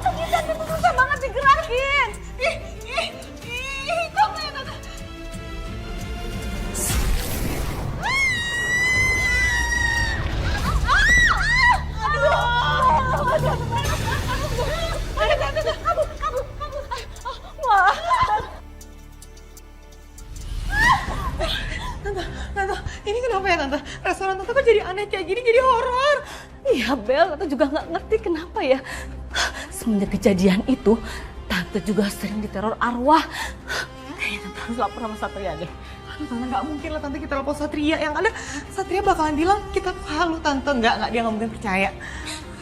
Kaki Tante tuh susah banget digerakin. Kamu ya Tante. Tante, ini kenapa ya Tante? Restoran Tante kok jadi aneh kayak gini, jadi horor. Iya Bel, Tante juga nggak ngerti kenapa ya. Semenjak kejadian itu, Tante juga sering diteror arwah. Kayaknya Tante harus lapor sama Satria deh. Aduh Tante, nggak mungkin lah Tante kita lapor Satria. Yang ada Satria bakalan bilang kita halu Tante. Nggak, dia nggak mungkin percaya.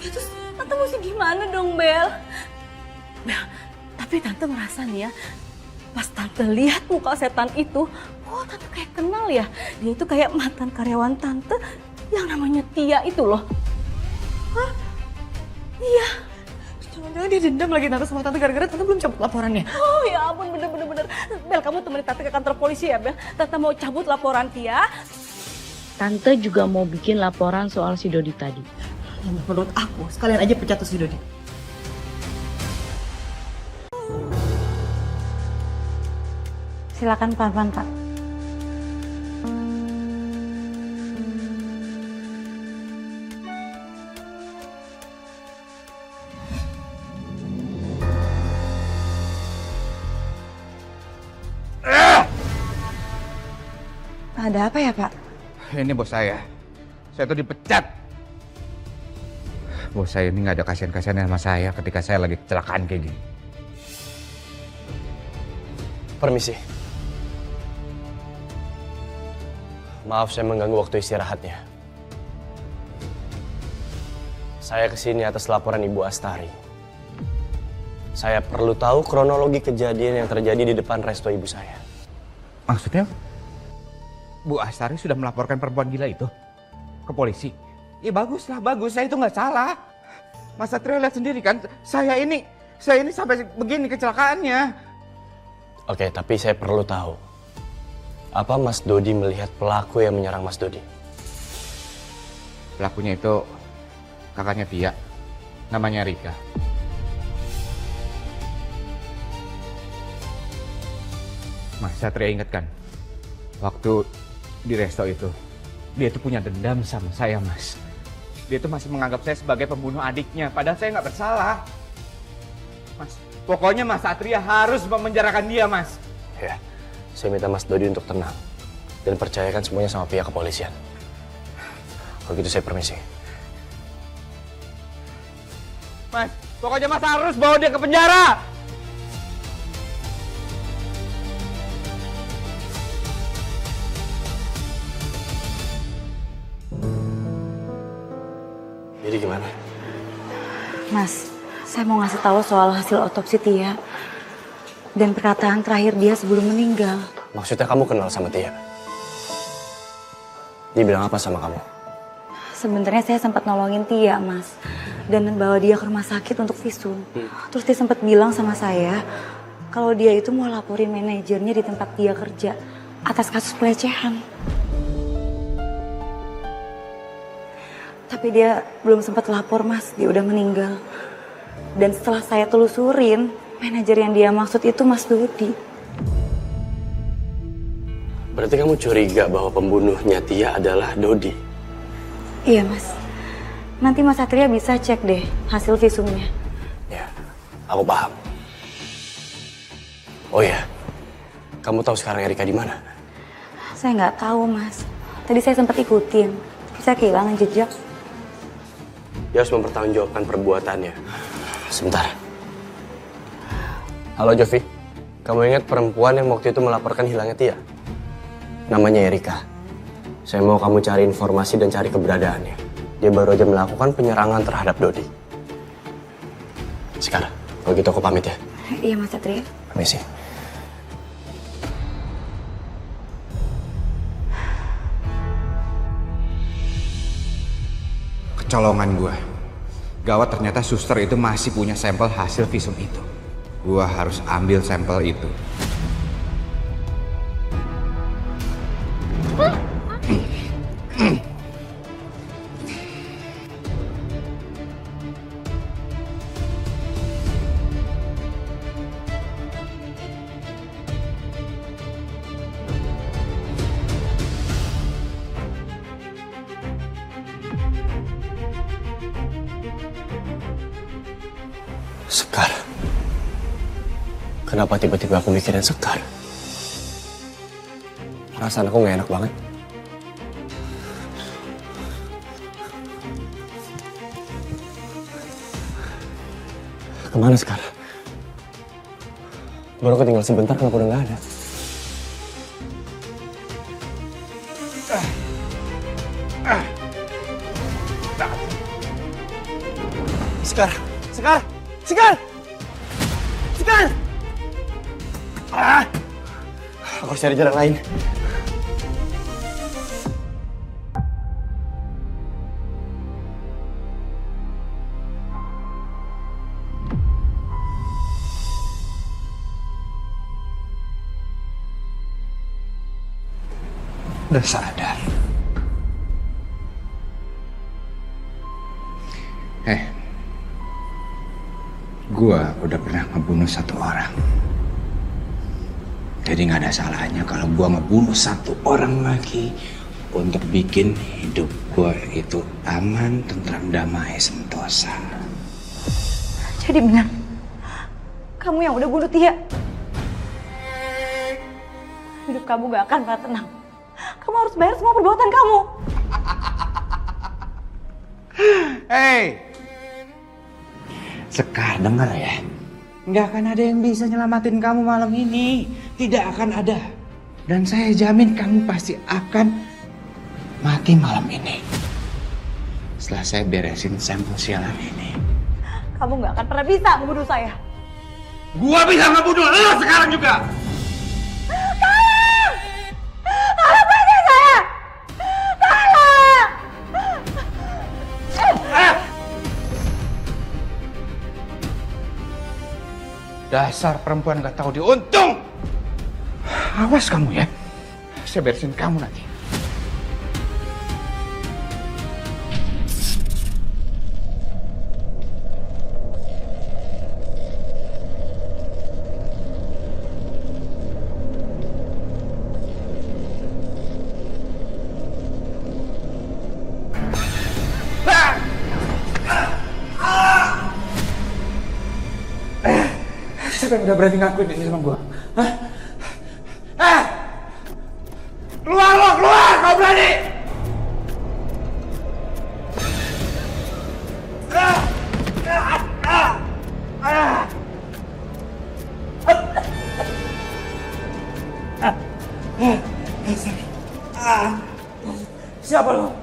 Ya terus Tante mesti gimana dong Bel? Bel, tapi Tante merasa nih ya, pas Tante lihat muka setan itu, oh Tante kayak kenal ya. Dia itu kayak mantan karyawan Tante yang namanya Tia itu loh. Hah? Iya. Jangan-jangan dia dendam lagi Tante sama Tante gara-gara Tante belum cabut laporannya. Oh ya ampun, bener. Bel, kamu temenin Tante ke kantor polisi ya Bel. Tante mau cabut laporan Tia. Tante juga mau bikin laporan soal si Dodi tadi. Menurut aku, sekalian aja pecat tuh si Dodi. Silakan pelan-pelan, Kak. Ada apa ya, Pak? Ini bos saya. Saya tuh dipecat. Bos saya ini nggak ada kasihan-kasihannya sama saya ketika saya lagi kecelakaan kayak gini. Permisi. Maaf saya mengganggu waktu istirahatnya. Saya kesini atas laporan Ibu Astari. Saya perlu tahu kronologi kejadian yang terjadi di depan resto ibu saya. Maksudnya? Bu Astari sudah melaporkan perempuan gila itu ke polisi. Ya bagus lah, bagus. Saya itu nggak salah. Mas Satria lihat sendiri kan, saya ini sampai begini kecelakaannya. Oke, tapi saya perlu tahu. Apa Mas Dodi melihat pelaku yang menyerang Mas Dodi? Pelakunya itu kakaknya Tia, namanya Rika. Mas Satria ingat kan, waktu di resto itu, dia itu punya dendam sama saya, Mas. Dia itu masih menganggap saya sebagai pembunuh adiknya, padahal saya nggak bersalah. Mas, pokoknya Mas Satria harus memenjarakan dia, Mas. Ya, saya minta Mas Dodi untuk tenang dan percayakan semuanya sama pihak kepolisian. Kalau gitu saya permisi. Mas, pokoknya Mas harus bawa dia ke penjara. Jadi gimana? Mas, saya mau ngasih tahu soal hasil otopsi Tia dan perkataan terakhir dia sebelum meninggal. Maksudnya kamu kenal sama Tia? Dia bilang apa sama kamu? Sebenarnya saya sempat nolongin Tia, Mas, dan membawa dia ke rumah sakit untuk visum. Terus dia sempat bilang sama saya kalau dia itu mau laporin manajernya di tempat dia kerja atas kasus pelecehan. Tapi dia belum sempat lapor, Mas. Dia udah meninggal. Dan setelah saya telusurin, manajer yang dia maksud itu Mas Dodi. Berarti kamu curiga bahwa pembunuhnya Tia adalah Dodi? Iya, Mas. Nanti Mas Satria bisa cek deh hasil visumnya. Ya, aku paham. Oh ya, kamu tahu sekarang Erika di mana? Saya nggak tahu, Mas. Tadi saya sempat ikutin. Saya kehilangan jejak. Dia harus mempertanggungjawabkan perbuatannya. Sebentar. Halo Jovi, kamu ingat perempuan yang waktu itu melaporkan hilangnya Tia? Namanya Erika. Saya mau kamu cari informasi dan cari keberadaannya. Dia baru aja melakukan penyerangan terhadap Dodi. Sekarang, kalau gitu aku pamit ya. Iya, Mas Satria. Permisi. Kecolongan gue. Gawat, ternyata suster itu masih punya sampel hasil visum itu. Gue harus ambil sampel itu. Sekar. Kenapa tiba-tiba aku mikirin Sekar? Perasaan aku gak enak banget. Kemana Sekar? Baru ketinggal sebentar, kenapa udah gak ada? Sekar! Sekar! Sekar! Sekar! Aku harus cari jalan lain. Udah sadar. Gua udah pernah ngebunuh satu orang. Jadi nggak ada salahnya kalau gua ngebunuh satu orang lagi untuk bikin hidup gua itu aman, tentram, damai, sentosa. Jadi benar, kamu yang udah bunuh Tia. Hidup kamu gak akan pernah tenang. Kamu harus bayar semua perbuatan kamu. Sekar, dengar ya. Nggak akan ada yang bisa nyelamatin kamu malam ini. Tidak akan ada. Dan saya jamin kamu pasti akan mati malam ini. Setelah saya beresin sampel sialan ini. Kamu gak akan pernah bisa membunuh saya. Gua bisa ngebunuh lo sekarang juga. Tolong! Tolong bantu saya! Tolong! Dasar perempuan gak tahu diuntung. Awas kamu ya. Saya beresin kamu nanti. Siapa yang udah berani ngakuin ini sama gua? Hah? Keluar lo, keluar! Kau berani! Siapa lo?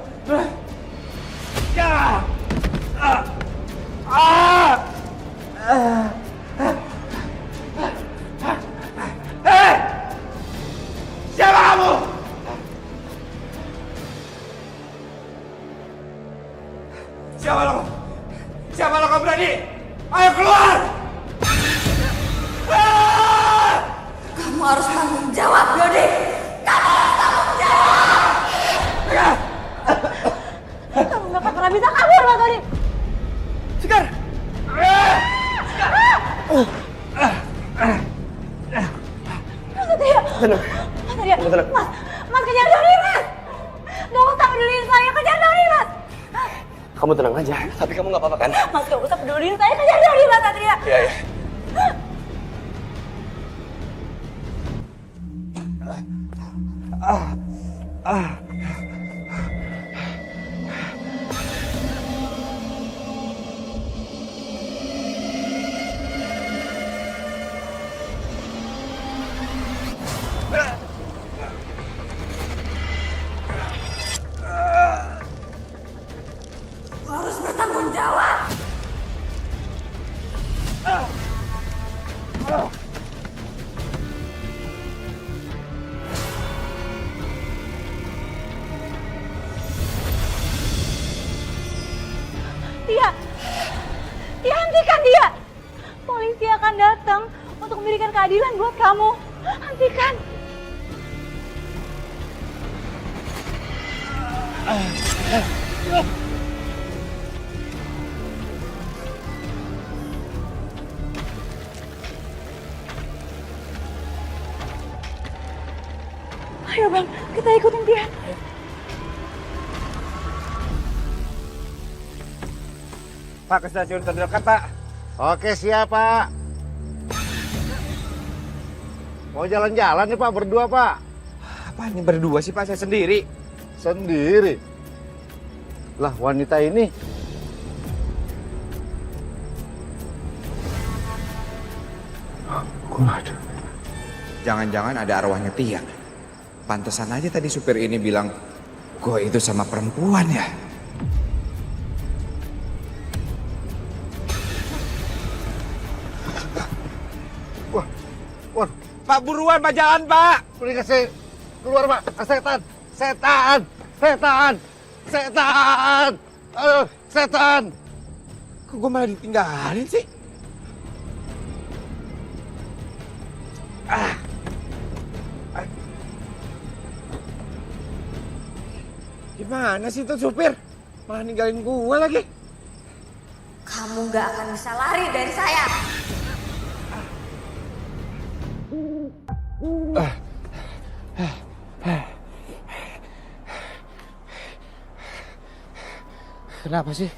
Siapa kamu? Siapa lo? Siapa lo kau berani? Ayo keluar! Kamu harus tanggung jawab, Dodi. Kamu harus tanggung jawab. Kamu gak akan pernah bisa kabur, Mas Dodi. Sekar! Mas Tia. Tenang. Mas Tia. Tenang. Mas kejar Dodi, Mas. Gak usah peduliin saya, kejar Dodi, Mas. Kamu tenang aja, tapi kamu nggak apa-apa kan? Mas gak usah peduliin saya, kejar Dodi, Mas Satria. Iya, iya. Harus bertanggung jawab. Tia, Tia, hentikan dia. Polisi akan datang untuk memberikan keadilan buat kamu. Hentikan. Ayo Bang, kita ikutin dia. Pak, ke stasiun terdekat, Pak. Oke, siap, Pak. Mau jalan-jalan nih, Pak, berdua, Pak. Apa ini berdua sih, Pak? Saya sendiri. Sendiri? Lah, wanita ini. Waduh. Jangan-jangan ada arwahnya Tia. Pantesan aja tadi supir ini bilang, gue itu sama perempuan ya. Wah, Pak, buruan, Pak, jalan, Pak. Beri kasih keluar, Pak. Setan, setan, setan, setan. Aduh, setan. Kok gue malah ditinggalin sih? Gimana sih tuh supir? Malah ninggalin gue lagi. Kamu gak akan bisa lari dari saya. Kenapa sih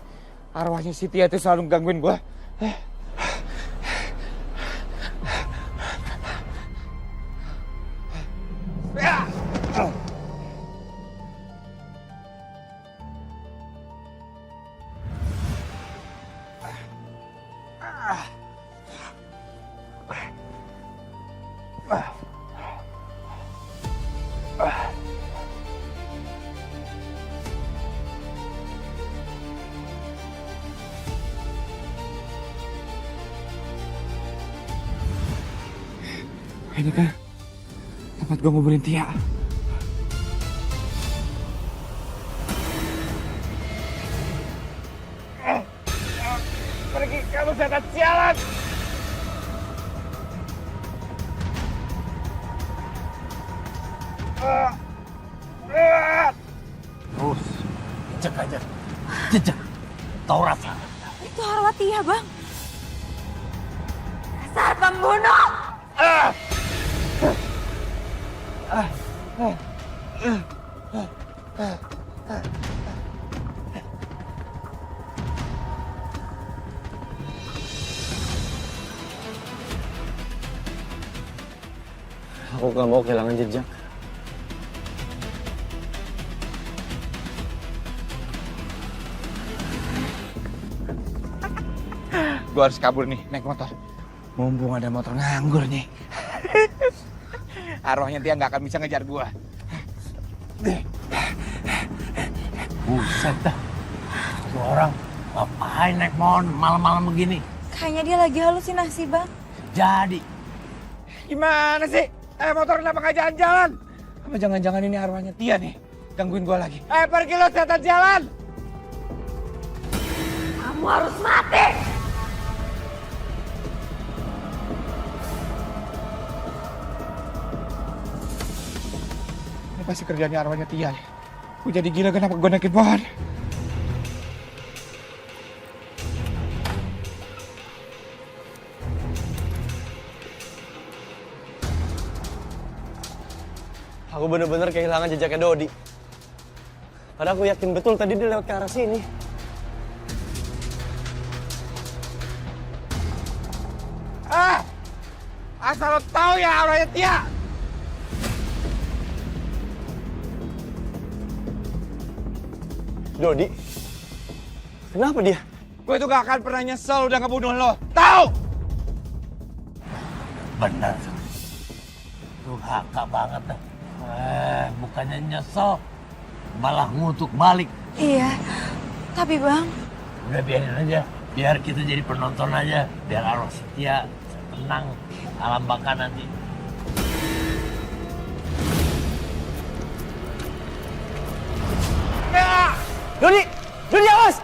arwahnya si Tia itu selalu gangguin gue? Ini kan tempat gue nguburin Tia. Pergi kamu setan sialan! Terus, jejak aja. Jejak. Tahu rasa. Itu arwah Tia, Bang. Dasar pembunuh! Aku gak mau kehilangan jejak. Gue harus kabur nih, naik motor. Mumpung ada motor nganggur nih. Arwahnya Tia nggak akan bisa ngejar gue. Buset dah. Itu orang ngapain naik motor malam-malam begini? Kayaknya dia lagi halusinasi, Bang. Jadi. Gimana sih? Motor kenapa nggak jalan-jalan? Apa jangan-jangan ini arwahnya Tia nih? Gangguin gue lagi. Pergi lo setan jalan! Kamu harus mati! Ini pasti kerjaannya arwahnya Tia nih. Gue jadi gila kenapa gue naikin pohon? Aku bener-bener kehilangan jejaknya Dodi. Padahal aku yakin betul tadi dia lewat ke arah sini. Asal lo tahu ya arwahnya Tia! Dodi? Kenapa dia? Gue tuh gak akan pernah nyesel udah ngebunuh lo. Tahu? Benar. Lu hakak banget dah. Bukannya nyesel, malah ngutuk balik. Iya, tapi Bang... Udah biarin aja, biar kita jadi penonton aja. Biar arwah Tia tenang, alam baka nanti. Dodi! Dodi, awas!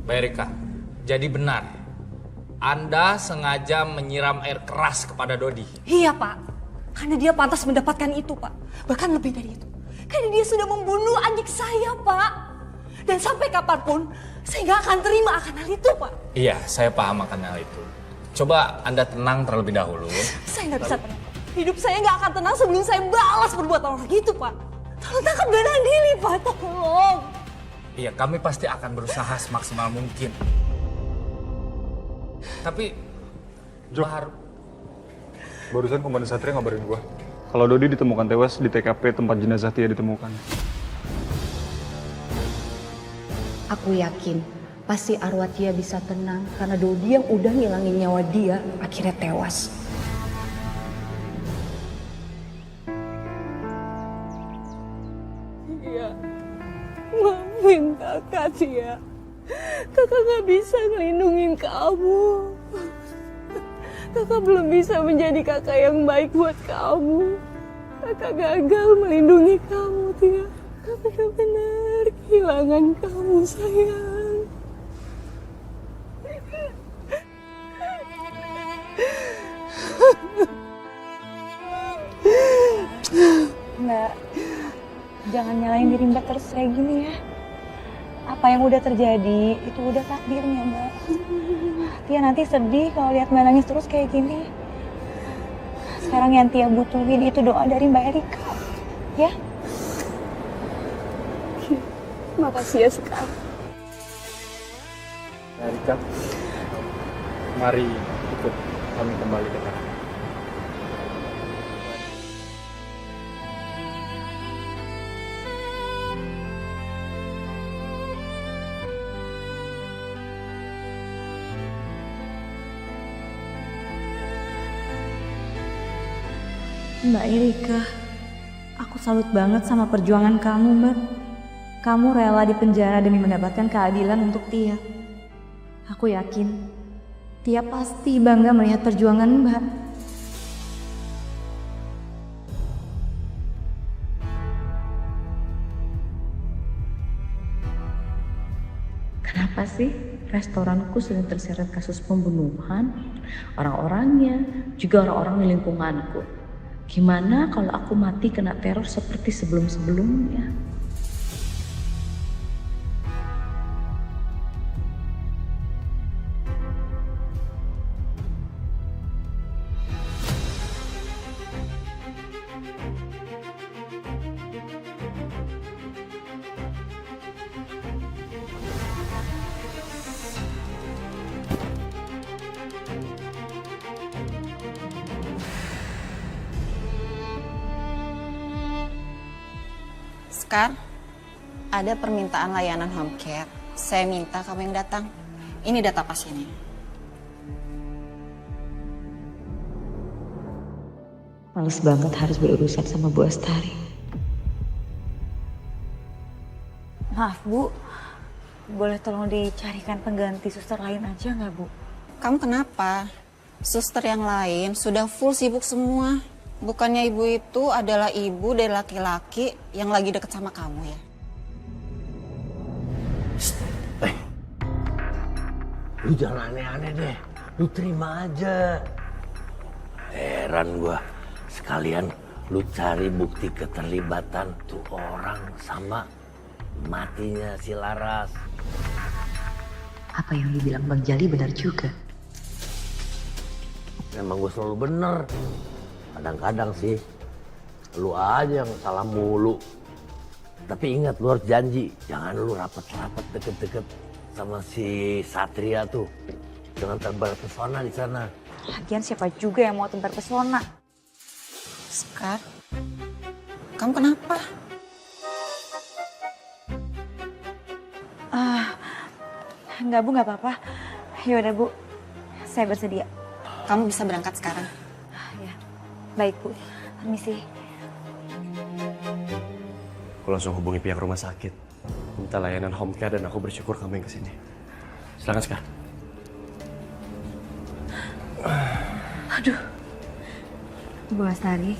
Mbak Erika, jadi benar. Anda sengaja menyiram air keras kepada Dodi. Iya, Pak. Karena dia pantas mendapatkan itu, Pak. Bahkan lebih dari itu. Karena dia sudah membunuh adik saya, Pak. Dan sampai kapanpun, saya nggak akan terima akan hal itu, Pak. Iya, saya paham akan hal itu. Coba Anda tenang terlebih dahulu. Saya nggak bisa tenang. Hidup saya nggak akan tenang sebelum saya balas perbuatan orang itu, Pak. Tolong tangkap Danang Dili, Pak. Tolong. Iya, kami pasti akan berusaha semaksimal mungkin. Tapi, Barusan Komandan Satria ngabarin gua kalau Dodi ditemukan tewas di TKP tempat jenazah Tia ditemukan. Aku yakin pasti arwah Tia bisa tenang karena Dodi yang udah ngilangin nyawa dia akhirnya tewas. Iya, maafin kakak Tia. Kakak gak bisa ngelindungin kamu. Kakak belum bisa menjadi kakak yang baik buat kamu. Kakak gagal melindungi kamu, Tia. Kakak benar-benar kehilangan kamu, sayang. Mbak. Jangan nyalain diri Mbak terus kayak gini ya. Apa yang udah terjadi, itu udah takdirnya Mbak. Tia nanti sedih kalau lihat Mbak nangis terus kayak gini. Sekarang yang Tia butuhin itu doa dari Mbak Erika. Ya? Makasih ya Sekar. Erika, mari ikut kami kembali ke sana. Mbak Erika, aku salut banget sama perjuangan kamu, Mbak. Kamu rela di penjara demi mendapatkan keadilan untuk Tia. Aku yakin Tia pasti bangga melihat perjuangan Mbak. Kenapa sih restoranku sedang terseret kasus pembunuhan? Orang-orangnya, juga orang-orang di lingkunganku. Gimana kalau aku mati kena teror seperti sebelum-sebelumnya? Sekar, ada permintaan layanan home care. Saya minta kamu yang datang. Ini data pasiennya. Males banget harus berurusan sama Bu Astari. Maaf Bu, boleh tolong dicarikan pengganti suster lain aja nggak Bu? Kamu kenapa? Suster yang lain sudah full sibuk semua. Bukannya ibu itu adalah ibu dari laki-laki yang lagi deket sama kamu ya? Lu jangan aneh-aneh deh. Lu terima aja. Heran gua. Sekalian lu cari bukti keterlibatan tuh orang sama matinya si Laras. Apa yang dibilang Bang Jali benar juga. Memang gue selalu bener. Kadang-kadang sih lu aja yang salah mulu. Tapi ingat lu harus janji, jangan lu rapet-rapet deket-deket sama si Satria tuh. Jangan terpesona di sana. Lagian siapa juga yang mau tebar pesona? Sekar, kamu kenapa? Enggak Bu, nggak apa-apa. Yaudah Bu, saya bersedia. Kamu bisa berangkat sekarang. Baik Bu, permisi. Aku langsung hubungi pihak rumah sakit, minta layanan home care dan aku bersyukur kamu yang kesini. Silakan Sekar. Aduh. Bu Astari,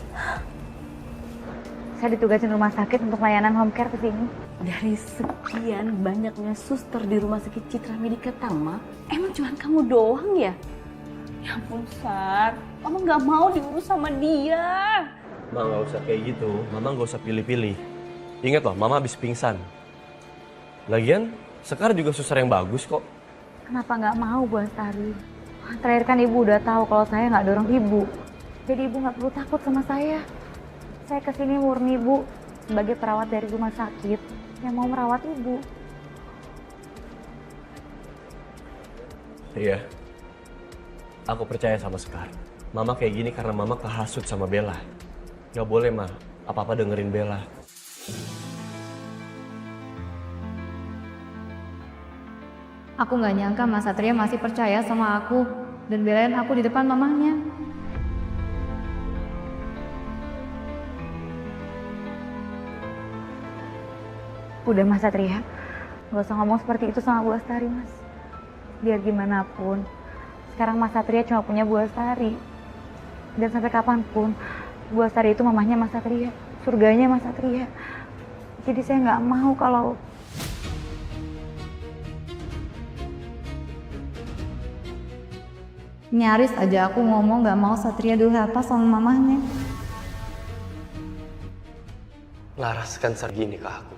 saya ditugasin rumah sakit untuk layanan home care kesini. Dari sekian banyaknya suster di rumah sakit Citra Medika Tama, emang cuma kamu doang ya? Ya ampun Sar, Mama nggak mau diurus sama dia. Mama nggak usah kayak gitu, Mama nggak usah pilih-pilih. Ingat loh, Mama habis pingsan. Lagian, Sekar juga suster yang bagus kok. Kenapa nggak mau Bu Astari? Terakhir kan Ibu udah tahu kalau saya nggak dorong Ibu. Jadi Ibu nggak perlu takut sama saya. Saya kesini murni Bu, sebagai perawat dari rumah sakit yang mau merawat Ibu. Iya. Aku percaya sama Sekar. Mama kayak gini karena Mama kehasut sama Bella. Gak boleh, Ma. Apa-apa dengerin Bella. Aku nggak nyangka Mas Satria masih percaya sama aku dan belain aku di depan mamanya. Udah Mas Satria, nggak usah ngomong seperti itu sama Bu Astari Mas. Biar gimana pun, sekarang Mas Satria cuma punya Bu Astari. Dan sampai kapanpun, Bu Astari itu mamahnya Mas Satria, surganya Mas Satria. Jadi saya nggak mau kalau nyaris aja aku ngomong nggak mau Satria durhaka sama mamahnya. Laras kan segini ke aku.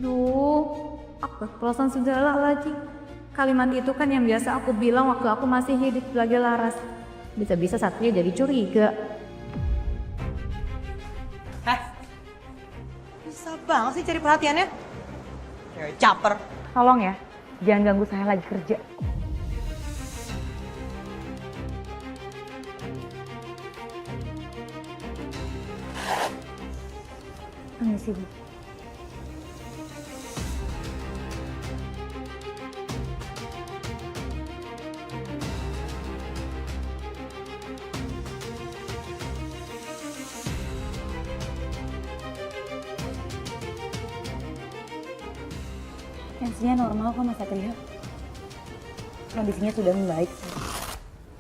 Duh, aku kepolosan segala lagi. Kalimat itu kan yang biasa aku bilang waktu aku masih hidup sebagai Laras. Bisa-bisa Satria jadi curiga. Bisa banget sih cari perhatiannya. Cewek caper. Tolong ya, jangan ganggu saya lagi kerja. Permisi, Bu. Tensinya normal kok Mas Satria. Kondisinya sudah membaik.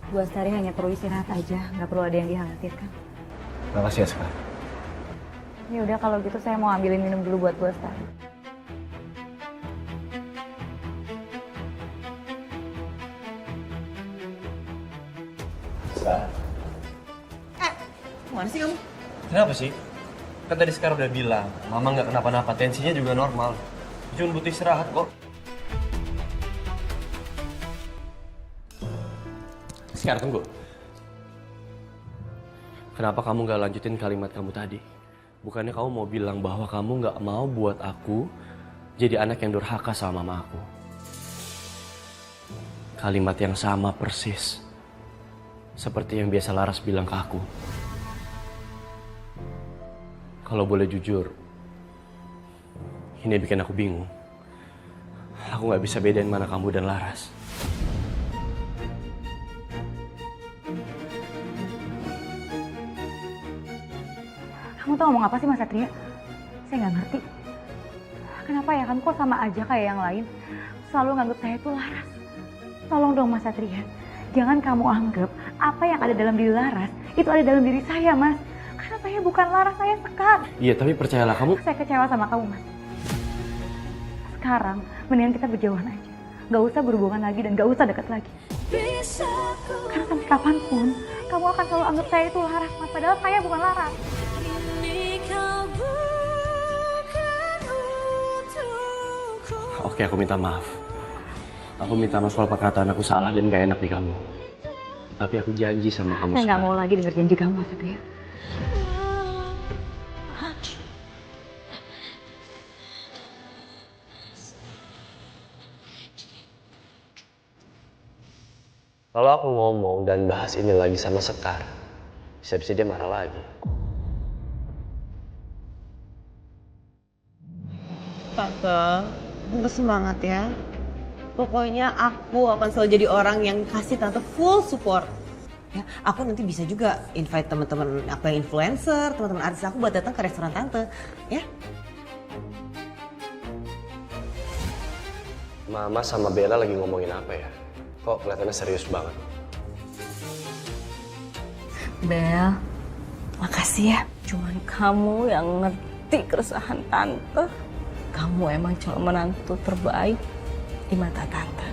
Bu Astari hanya perlu istirahat aja, nggak perlu ada yang dikhawatirkan. Makasih ya Sekar. Ya udah kalau gitu saya mau ambilin minum dulu buat Bu Astari. Sekar. Mana sih kamu? Kenapa sih? Kan tadi Sekar udah bilang, Mama nggak kenapa-napa, tensinya juga normal. Cuma butuh istirahat kok. Sekar, tunggu. Kenapa kamu nggak lanjutin kalimat kamu tadi? Bukannya kamu mau bilang bahwa kamu nggak mau buat aku jadi anak yang durhaka sama mama aku. Kalimat yang sama persis. Seperti yang biasa Laras bilang ke aku. Kalau boleh jujur, ini bikin aku bingung. Aku nggak bisa bedain mana kamu dan Laras. Kamu tuh ngomong apa sih Mas Satria? Saya nggak ngerti. Kenapa ya kamu kok sama aja kayak yang lain? Selalu nganggap saya itu Laras. Tolong dong Mas Satria, jangan kamu anggap apa yang ada dalam diri Laras itu ada dalam diri saya, Mas. Karena saya bukan Laras, saya Sekar. Iya, tapi percayalah kamu. Saya kecewa sama kamu, Mas. Sekarang mendingan kita berjauhan aja. Gak usah berhubungan lagi dan gak usah dekat lagi. Karena sampai kapanpun kamu akan selalu anggap saya itu Laras, Mas. Padahal saya bukan Laras. Oke, aku minta maaf. Aku minta maaf soal perkataan aku salah dan gak enak di kamu. Tapi aku janji sama kamu. Saya nggak mau lagi dengar janji kamu, Mas Satria. Kalau aku ngomong dan bahas ini lagi sama Sekar, bisa-bisa dia marah lagi. Tante, semangat ya. Pokoknya aku akan selalu jadi orang yang kasih Tante full support. Ya, aku nanti bisa juga invite teman-teman aku yang influencer, teman-teman artis aku buat datang ke restoran Tante, ya. Mama sama Bella lagi ngomongin apa ya? Kok kelihatannya serius banget? Bel, makasih ya. Cuman kamu yang ngerti keresahan Tante. Kamu emang calon menantu terbaik di mata Tante.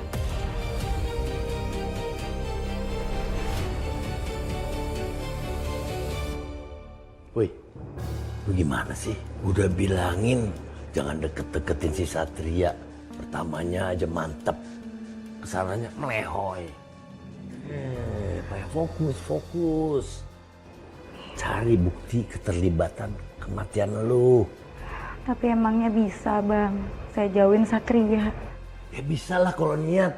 Woi, lu gimana sih? Udah bilangin jangan deket-deketin si Satria. Pertamanya aja mantep, kesananya melehoy. Fokus. Cari bukti keterlibatan kematian lu. Tapi emangnya bisa, Bang? Saya jauhin Satria. Ya bisa lah kalau niat.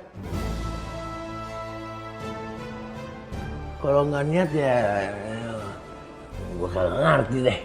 Kalau nggak niat ya, gua kagak ngerti deh.